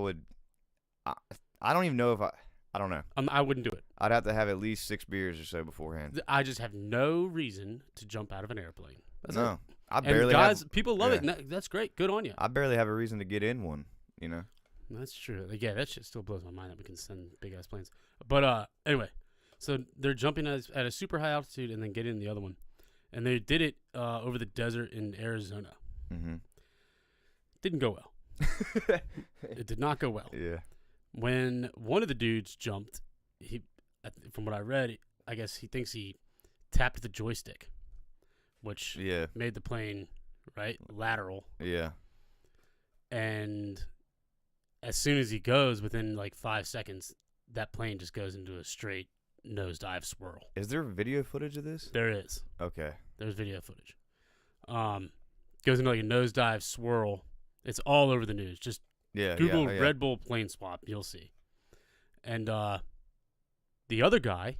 don't even know if I don't know. I wouldn't do it. I'd have to have at least 6 beers or so beforehand. I just have no reason to jump out of an airplane. That's No, it. I And barely guys, have. people love yeah. it. And that's great. Good on you. I barely have a reason to get in one. You know. That's true. Like, yeah, that shit still blows my mind that we can send big ass planes. But anyway, so they're jumping at a super high altitude and then get in the other one, and they did it over the desert in Arizona. Mm-hmm. Didn't go well. It did not go well. Yeah. When one of the dudes jumped, from what I read, I guess he thinks he tapped the joystick, which Yeah. made the plane lateral. Yeah. And as soon as he goes, within like 5 seconds, that plane just goes into a straight nosedive swirl. Is there video footage of this? There is. Okay. There's video footage. Goes into like a nosedive swirl, It's all over the news. Just Yeah, Google yeah. Red Bull plane swap. You'll see. And the other guy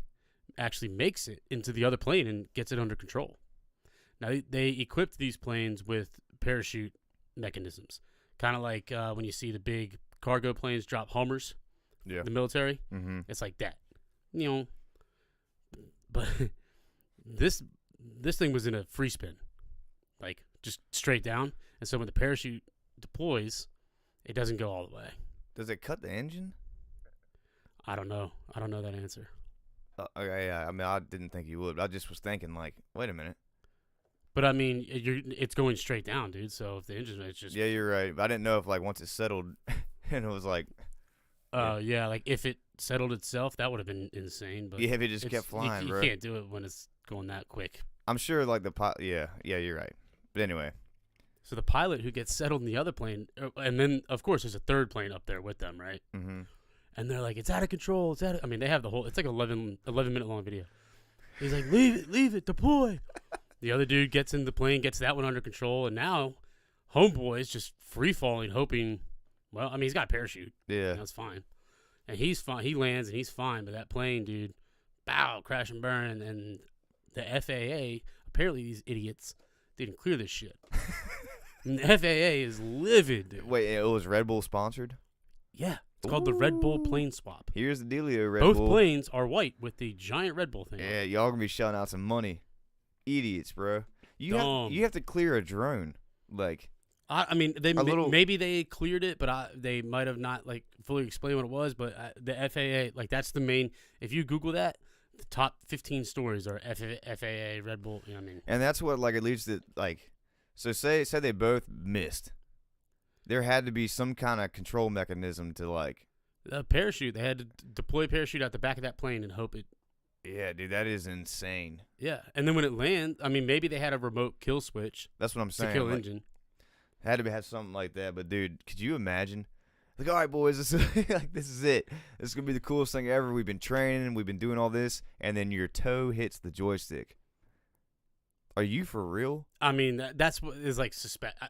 actually makes it into the other plane and gets it under control. Now, they equipped these planes with parachute mechanisms, kind of like when you see the big cargo planes drop Hummers, Yeah. the military. Mm-hmm. It's like that, But this thing was in a free spin, like just straight down. And so when the parachute deploys, it doesn't go all the way. Does it cut the engine? I don't know. I don't know that answer. Okay, yeah. I mean, I didn't think you would. But I just was thinking, like, wait a minute. But I mean, it's going straight down, dude. So if the engine, it's just Yeah, you're right. But I didn't know if, like, once it settled, and it was like, yeah, like if it settled itself, that would have been insane. But yeah, if it just kept flying, you bro. can't do it when it's going that quick. I'm sure, like, yeah, you're right. But anyway. So the pilot who gets settled in the other plane, and then of course there's a third plane up there with them, right? Mm-hmm. And they're like, it's out of control. I mean, they have the whole. It's like 11-minute long video. He's like, leave it, deploy. The other dude gets in the plane, gets that one under control, and now homeboy's just free falling, hoping. Well, I mean, he's got a parachute. Yeah. That's fine. And he's fine. He lands and he's fine. But that plane, dude, bow, crash and burn. And the FAA, apparently these idiots didn't clear this shit. And the FAA is livid, dude. Wait, it was Red Bull sponsored? Yeah. It's called the Red Bull plane swap. Here's the dealio, Red Bull. Both planes are white with the giant Red Bull thing. Yeah, y'all gonna be shelling out some money. Idiots, bro. You have to clear a drone. Like, I mean, maybe they cleared it, but they might have not like fully explained what it was. But the FAA, like that's the main. If you Google that, the top 15 stories are FAA, Red Bull. You know what I mean? and that's what like it leads to like. So say they both missed. There had to be some kind of control mechanism to like. A parachute. They had to deploy a parachute out the back of that plane and hope it. Yeah, dude, that is insane. Yeah, and then when it lands, I mean, maybe they had a remote kill switch. That's what I'm saying. To kill like, engine. Had to have something like that, but dude, could you imagine? Like, all right, boys, this is like this is it. This is gonna be the coolest thing ever. We've been training, we've been doing all this, and then your toe hits the joystick. Are you for real? I mean, that's what is like suspect.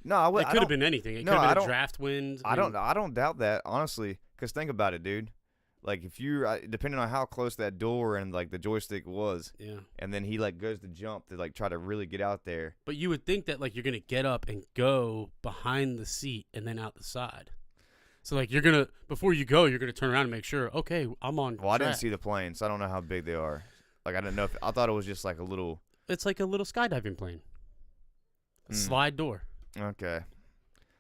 No, it could have been anything. It could have been a draft wind. I don't doubt that honestly. Cause think about it, dude. Like if you, depending on how close that door and like the joystick was, yeah, and then he like goes to jump to like try to really get out there. But you would think that like you're gonna get up and go behind the seat and then out the side. So like you're gonna before you go, you're gonna turn around and make sure. Okay, I'm on. Well, I didn't see the plane, so I don't know how big they are. Like I didn't know. I thought it was just like a little. It's like a little skydiving plane. A slide door. Okay.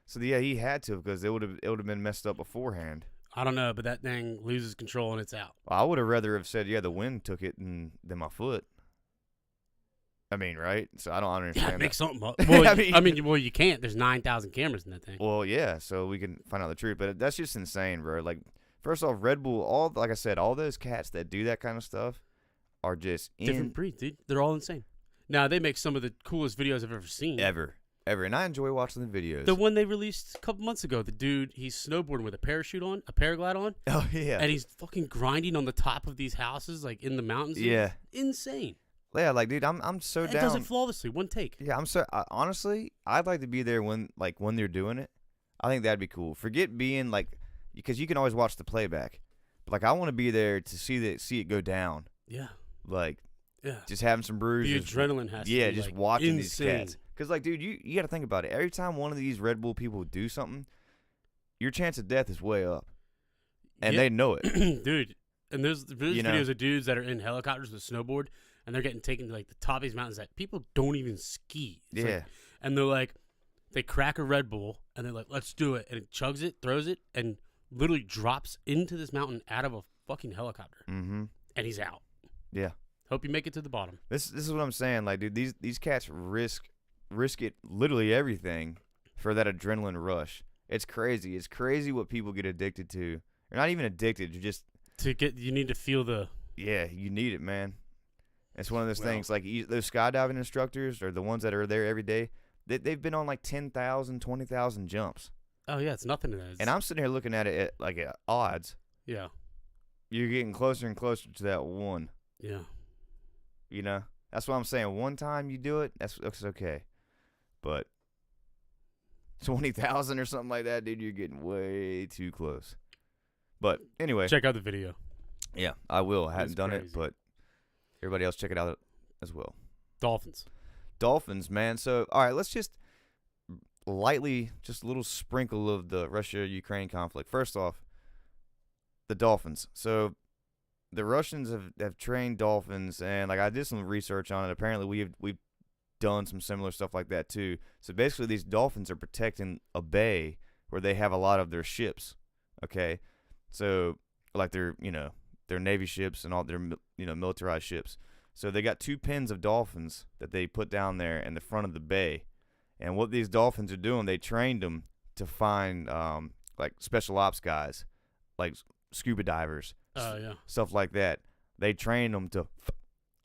So yeah, he had to because it would have been messed up beforehand. I don't know, but that thing loses control and it's out. Well, I would have rather have said, yeah, the wind took it than my foot. I mean, right? So I don't understand. Yeah, make that. something up. Well, I mean, you can't. There's 9,000 cameras in that thing. Well, yeah, so we can find out the truth. But that's just insane, bro. Like, first off, Red Bull, like I said, all those cats that do that kind of stuff are just different breeds, dude. They're all insane. Now, they make some of the coolest videos I've ever seen. Ever. And I enjoy watching the videos. The one they released a couple months ago, the dude, he's snowboarding with a parachute on, a paraglide on. Oh, yeah. And he's fucking grinding on the top of these houses, like in the mountains. Yeah. Insane. Yeah, like, dude, I'm so down. It does it flawlessly, one take. Yeah, honestly, I'd like to be there when they're doing it. I think that'd be cool. Forget being, like, because you can always watch the playback. But, like, I want to be there to see it go down. Yeah. Like, yeah, just having some bruises. The adrenaline has to be, just like, watching insane. these cats. Because, like, dude, you got to think about it. Every time one of these Red Bull people do something, your chance of death is way up. And they know it. Dude, and there's videos of dudes that are in helicopters with snowboard, and they're getting taken to, like, the top of these mountains that people don't even ski. It's yeah. Like, and they're like, they crack a Red Bull, and they're like, let's do it. And it chugs it, throws it, and literally drops into this mountain out of a fucking helicopter. Mm-hmm. And he's out. Yeah. Hope you make it to the bottom. This is what I'm saying. Like, dude, these cats risk it literally everything for that adrenaline rush. It's crazy. It's crazy what people get addicted to. Or not even addicted. You just you need to feel the. Yeah, you need it, man. It's one of those things. Like those skydiving instructors or the ones that are there every day. They've been on like 10,000, 20,000 jumps. Oh yeah, it's nothing to that. And I'm sitting here looking at it at odds. Yeah. You're getting closer and closer to that one. Yeah. You know, that's what I'm saying. One time you do it, that's okay. But 20,000 or something like that, dude, you're getting way too close. But anyway, Check out the video. yeah, I will. I hadn't It's done it, crazy. but everybody else check it out as well. Dolphins. Dolphins, man. So, all right, let's just lightly, just a little sprinkle of the Russia-Ukraine conflict. First off, the Dolphins. So, the Russians have trained dolphins, and like I did some research on it. Apparently, we've done some similar stuff like that too. So basically, these dolphins are protecting a bay where they have a lot of their ships. Okay, so like their Navy ships and all their militarized ships. So they got 2 pens of dolphins that they put down there in the front of the bay. And what these dolphins are doing, they trained them to find like special ops guys, like scuba divers, Yeah. stuff like that. They trained them to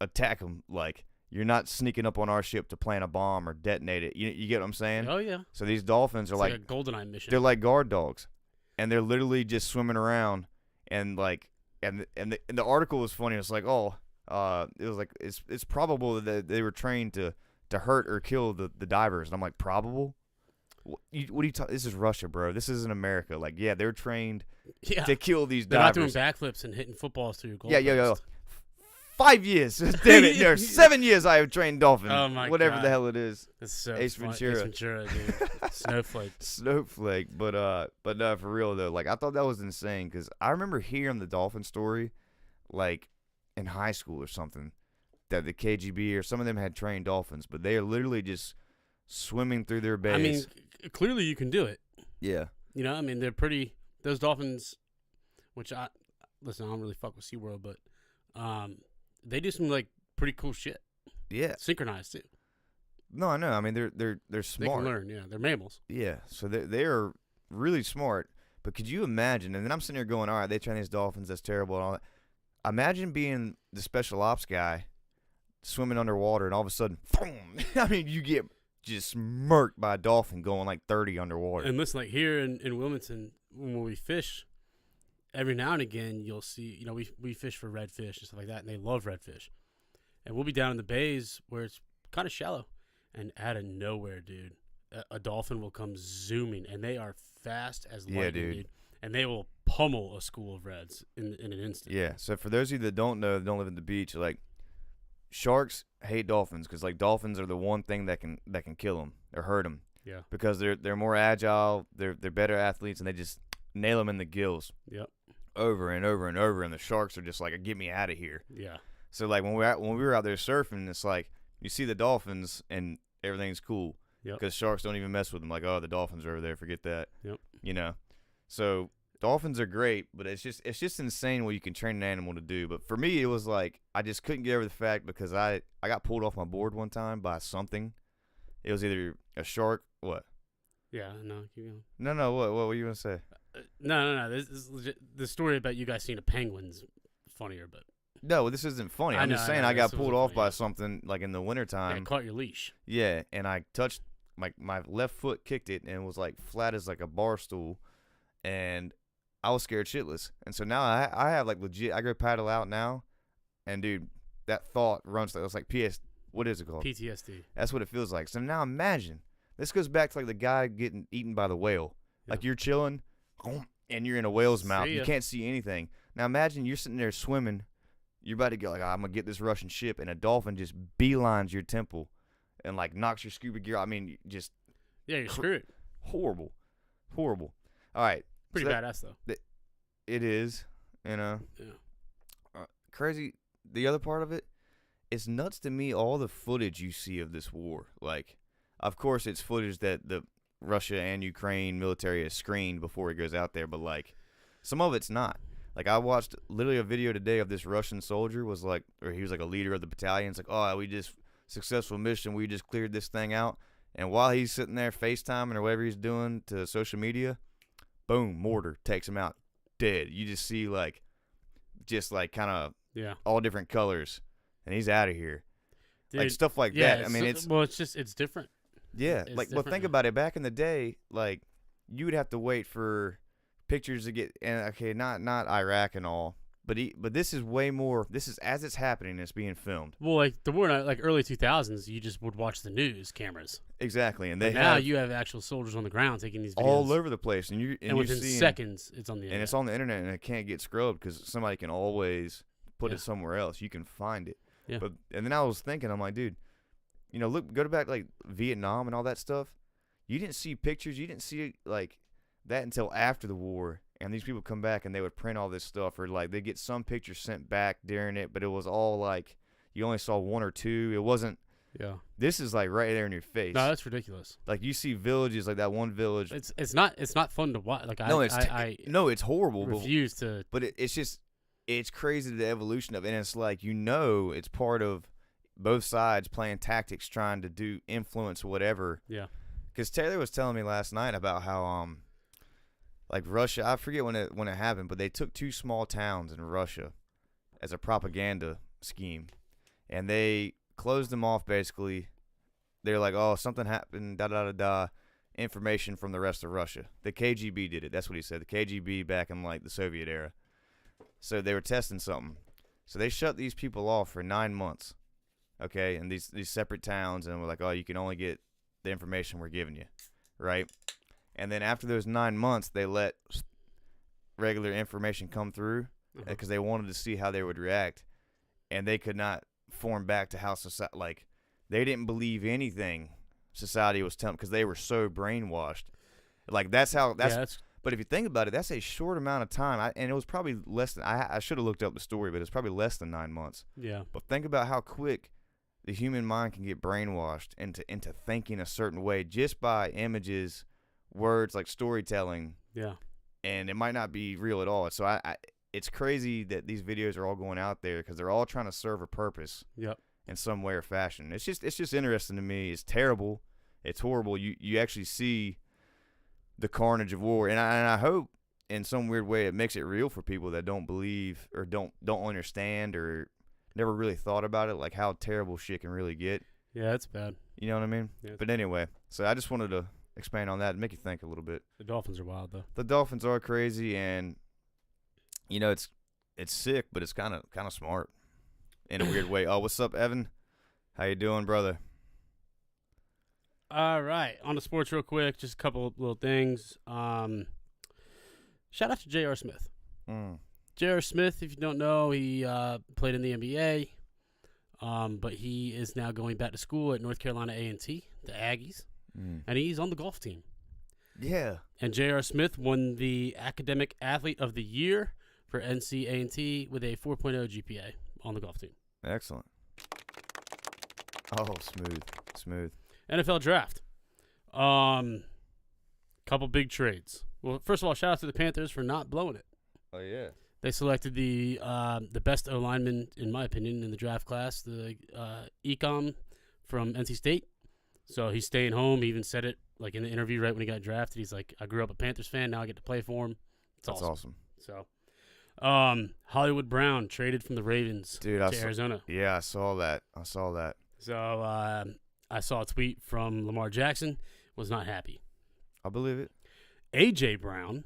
attack them. Like, you're not sneaking up on our ship to plant a bomb or detonate it. You get what I'm saying? Oh yeah. So these dolphins are It's like a GoldenEye mission. they're like guard dogs, and they're literally just swimming around. And like, and the article was funny. It's like, it was like it's probable that they were trained to hurt or kill the divers. And I'm like, probable? What are you talking? This is Russia, bro. This isn't America. Like, yeah, they're trained to kill these They're not divers. doing backflips and hitting footballs through your goal. Yeah. 5 years. Damn it. There 7 years I have trained dolphins. Oh, my Whatever God. the hell it is. It's so Ace funny. Ventura. Ace Ventura, dude. Snowflake. Snowflake. But no, for real though. Like, I thought that was insane because I remember hearing the dolphin story, like in high school or something, that the KGB or some of them had trained dolphins, but they are literally just swimming through their bays. I mean, clearly you can do it. yeah. You know, I mean, they're pretty. Those dolphins, which I don't really fuck with SeaWorld, but they do some like pretty cool shit. Yeah. Synchronized too. No, I know. I mean, they're They smart. can learn. Yeah, they're mammals. Yeah, so they are really smart. But could you imagine? And then I'm sitting here going, all right, they train these dolphins. That's terrible and all that. Imagine being the special ops guy swimming underwater, and all of a sudden, boom! I mean, you get just murked by a dolphin going like 30 underwater. And listen, like here in Wilmington, when we fish, every now and again you'll see, we fish for redfish and stuff like that, and they love redfish. And we'll be down in the bays where it's kind of shallow, and out of nowhere, dude, a dolphin will come zooming, and they are fast as lightning, dude. And they will pummel a school of reds in an instant. Yeah. So for those of you that don't know, that don't live at the beach, like, sharks hate dolphins because like dolphins are the one thing that can kill them or hurt them. Yeah. Because they're more agile, they're better athletes, and they just nail them in the gills. Yep. Over and over and over, and the sharks are just like, get me out of here. Yeah. So like when we were out there surfing, it's like you see the dolphins and everything's cool. Yep. Because sharks don't even mess with them. Like, oh, the dolphins are over there, forget that. Yep. So dolphins are great, but it's just insane what you can train an animal to do. But for me, it was like I just couldn't get over the fact because I got pulled off my board one time by something. It was either a shark. What? Yeah. No. Keep going. No. What were you gonna say? No. This is legit. The story about you guys seeing a penguin's funnier, but No, this isn't funny. I'm just saying I got pulled off by something like in the wintertime. yeah, caught your leash. Yeah, and I touched my left foot, kicked it, and it was like flat as like a bar stool, and I was scared shitless. And so now I have like legit. I go paddle out now, and dude, that thought runs. It's like what is it called? PTSD. That's what it feels like. So now imagine this goes back to like the guy getting eaten by the whale. Yeah. Like you're chilling, and you're in a whale's mouth. See You ya. can't see anything. Now imagine you're sitting there swimming. You're about to go like, I'm gonna get this Russian ship, and a dolphin just beelines your temple, and like knocks your scuba gear. I mean, just Yeah, you're screwed. horrible. All right, Pretty so that- badass though. It is, Yeah. crazy. The other part of it, it's nuts to me. All the footage you see of this war, like, of course, it's footage that the Russia and Ukraine military has screened before it goes out there, but like, some of it's not. Like, I watched literally a video today of this Russian soldier he was like a leader of the battalion. It's like, oh, we just successful mission. We just cleared this thing out. And while he's sitting there FaceTiming or whatever he's doing to social media, boom, mortar takes him out dead. You just see kind of Yeah. all different colors, and he's out of here. Dude, Like stuff like yeah, that. I mean, it's it's different. yeah. it's Like, well, different think now. about it. Back in the day, like you would have to wait for pictures to get, and okay, not Iraq and all, But this is way more. This is as it's happening. It's being filmed. Well, like the war, like early 2000s, you just would watch the news cameras. Exactly, and Now you have actual soldiers on the ground taking these videos all over the place, and within seconds, it's on the internet. And it's on the internet, and it can't get scrubbed because somebody can always put it somewhere else. You can find it. Yeah. And then I was thinking, I'm like, dude, go back like Vietnam and all that stuff. You didn't see pictures. You didn't see like that until after the war. And these people come back and they would print all this stuff, or like they get some pictures sent back during it, but it was all like you only saw one or two. It wasn't. Yeah. This is like right there in your face. No, that's ridiculous. Like you see villages, like that one village. It's not fun to watch. Like it's horrible. Refuse to. But it's crazy the evolution of it. And it's like it's part of both sides playing tactics, trying to do influence whatever. Yeah. Because Taylor was telling me last night about how like Russia, I forget when it happened, but they took 2 small towns in Russia as a propaganda scheme, and they closed them off basically. They're like, oh, something happened, information from the rest of Russia. The KGB did it. That's what he said. The KGB back in like the Soviet era. So they were testing something. So they shut these people off for 9 months, okay, in these separate towns, and we're like, oh, you can only get the information we're giving you, right? And then after those 9 months, they let regular information come through because they wanted to see how they would react, and they could not form back to how society, like, they didn't believe anything society was telling because they were so brainwashed. Like, that's. But if you think about it, that's a short amount of time, and it was probably less than. I should have looked up the story, but it's probably less than 9 months. Yeah. But think about how quick the human mind can get brainwashed into thinking a certain way just by images, words, like storytelling. Yeah. And it might not be real at all. So it's crazy that these videos are all going out there because they're all trying to serve a purpose. Yep. In some way or fashion. It's just interesting to me. It's terrible. It's horrible. You actually see the carnage of war, and I hope in some weird way it makes it real for people that don't believe or don't understand or never really thought about it, like how terrible shit can really get. Yeah, it's bad. You know what I mean? Yeah, but anyway, so I just wanted to expand on that and make you think a little bit. The Dolphins are wild though. The Dolphins are crazy, and it's sick, but it's kind of smart in a weird way. Oh, what's up, Evan? How you doing, brother? All right, on to sports real quick. Just a couple of little things. Shout out to J.R. Smith. J.R. Smith, if you don't know, he played in the NBA, but he is now going back to school at North Carolina A&T, the Aggies, and he's on the golf team. Yeah. And J.R. Smith won the Academic Athlete of the Year for NC A&T with a 4.0 GPA on the golf team. Excellent. Oh, smooth. NFL draft. Couple big trades. Well, first of all, shout out to the Panthers for not blowing it. Oh yeah. They selected the best O lineman, in my opinion, in the draft class, the Ecom from NC State. So he's staying home. He even said it like in the interview right when he got drafted. He's like, I grew up a Panthers fan. Now I get to play for him. That's awesome. So, Hollywood Brown traded from the Ravens to Arizona. Yeah, I saw that. So I saw a tweet from Lamar Jackson. Was not happy. I believe it. A.J. Brown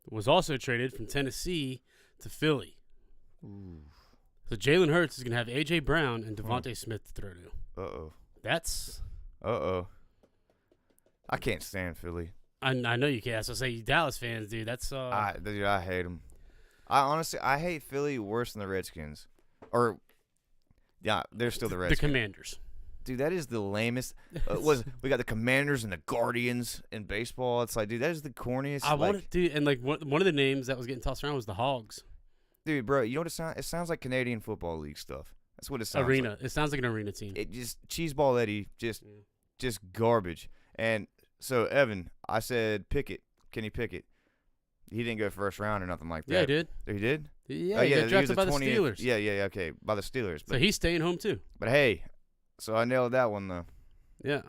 was also traded from Tennessee to Philly. Ooh. So Jalen Hurts is going to have A.J. Brown and Devontae Smith to throw to. Uh-oh. That's... Uh-oh. I can't stand Philly. I know you can't. So say you Dallas fans, dude. That's... I hate them. I hate Philly worse than the Redskins. Or... Yeah, they're still the Redskins. The Commanders. Dude, that is the lamest. We got the Commanders and the Guardians in baseball. It's like, dude, that is the corniest. And like one of the names that was getting tossed around was the Hogs. Dude, bro, you know what it sounds? It sounds like Canadian Football League stuff. That's what it sounds like. Like. It sounds like an arena team. It just cheeseball Eddie, just garbage. And so Evan, I said Pickett, Kenny Pickett. He didn't go first round or nothing like that. Yeah, he did. He did? Yeah, he got drafted by the Steelers. Yeah, okay, by the Steelers. So he's staying home too. But hey, so I nailed that one though. Yeah,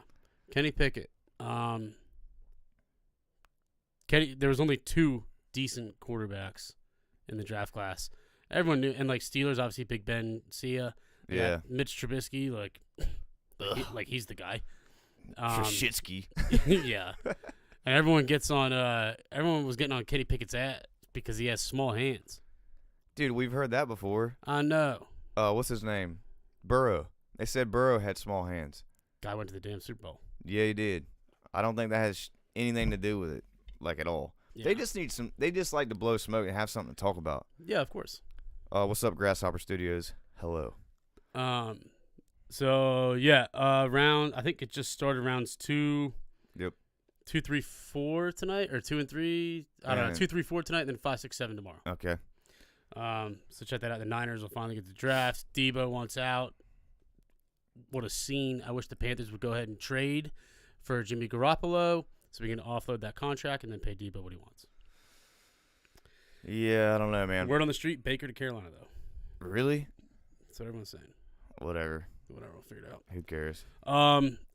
Kenny Pickett. There was only 2 decent quarterbacks in the draft class. Everyone knew, and like Steelers, obviously Big Ben, Sia. Yeah. Mitch Trubisky, like he's the guy. Trubisky. Yeah. And everyone was getting on Kenny Pickett's ass because he has small hands. Dude, we've heard that before. I know. What's his name? Burrow. They said Burrow had small hands. Guy went to the damn Super Bowl. Yeah, he did. I don't think that has anything to do with it, like at all. Yeah. They just need some. They just like to blow smoke and have something to talk about. Yeah, of course. What's up, Grasshopper Studios? Hello. So yeah, round. I think it just started rounds 2. Yep. 2, 3, 4 tonight, or 2 and 3. I don't know. 2, 3, 4 tonight, and then 5, 6, 7 tomorrow. Okay. So check that out. The Niners will finally get the draft. Debo wants out. What a scene! I wish the Panthers would go ahead and trade for Jimmy Garoppolo so we can offload that contract and then pay Debo what he wants. Yeah, I don't know, man. Word on the street: Baker to Carolina, though. Really? That's what everyone's saying. Whatever. Whatever, we'll figure it out. Who cares?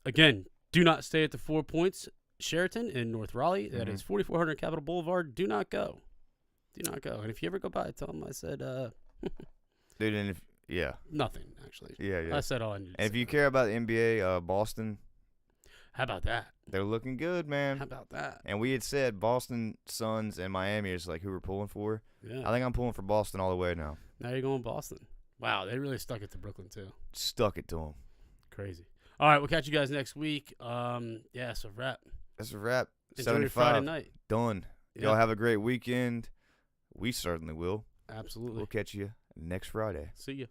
Again, do not stay at the 4 Points Sheraton in North Raleigh. That is 4400 Capitol Boulevard. Do not go. Do not go. And if you ever go by, tell them I said, Dude, and yeah. Nothing, actually. Yeah. I said all I needed to And if say. you care about the NBA, Boston, How about that? they're looking good, man. How about that? And we had said Boston, Suns, and Miami is like who we're pulling for. Yeah. I think I'm pulling for Boston all the way now. Now you're going Boston. Wow, they really stuck it to Brooklyn, too. Stuck it to them. Crazy. All right, we'll catch you guys next week. Yeah, so wrap. That's a wrap. Enjoy your 75. Friday night. Done. Yeah. Y'all have a great weekend. We certainly will. Absolutely. We'll catch you next Friday. See ya.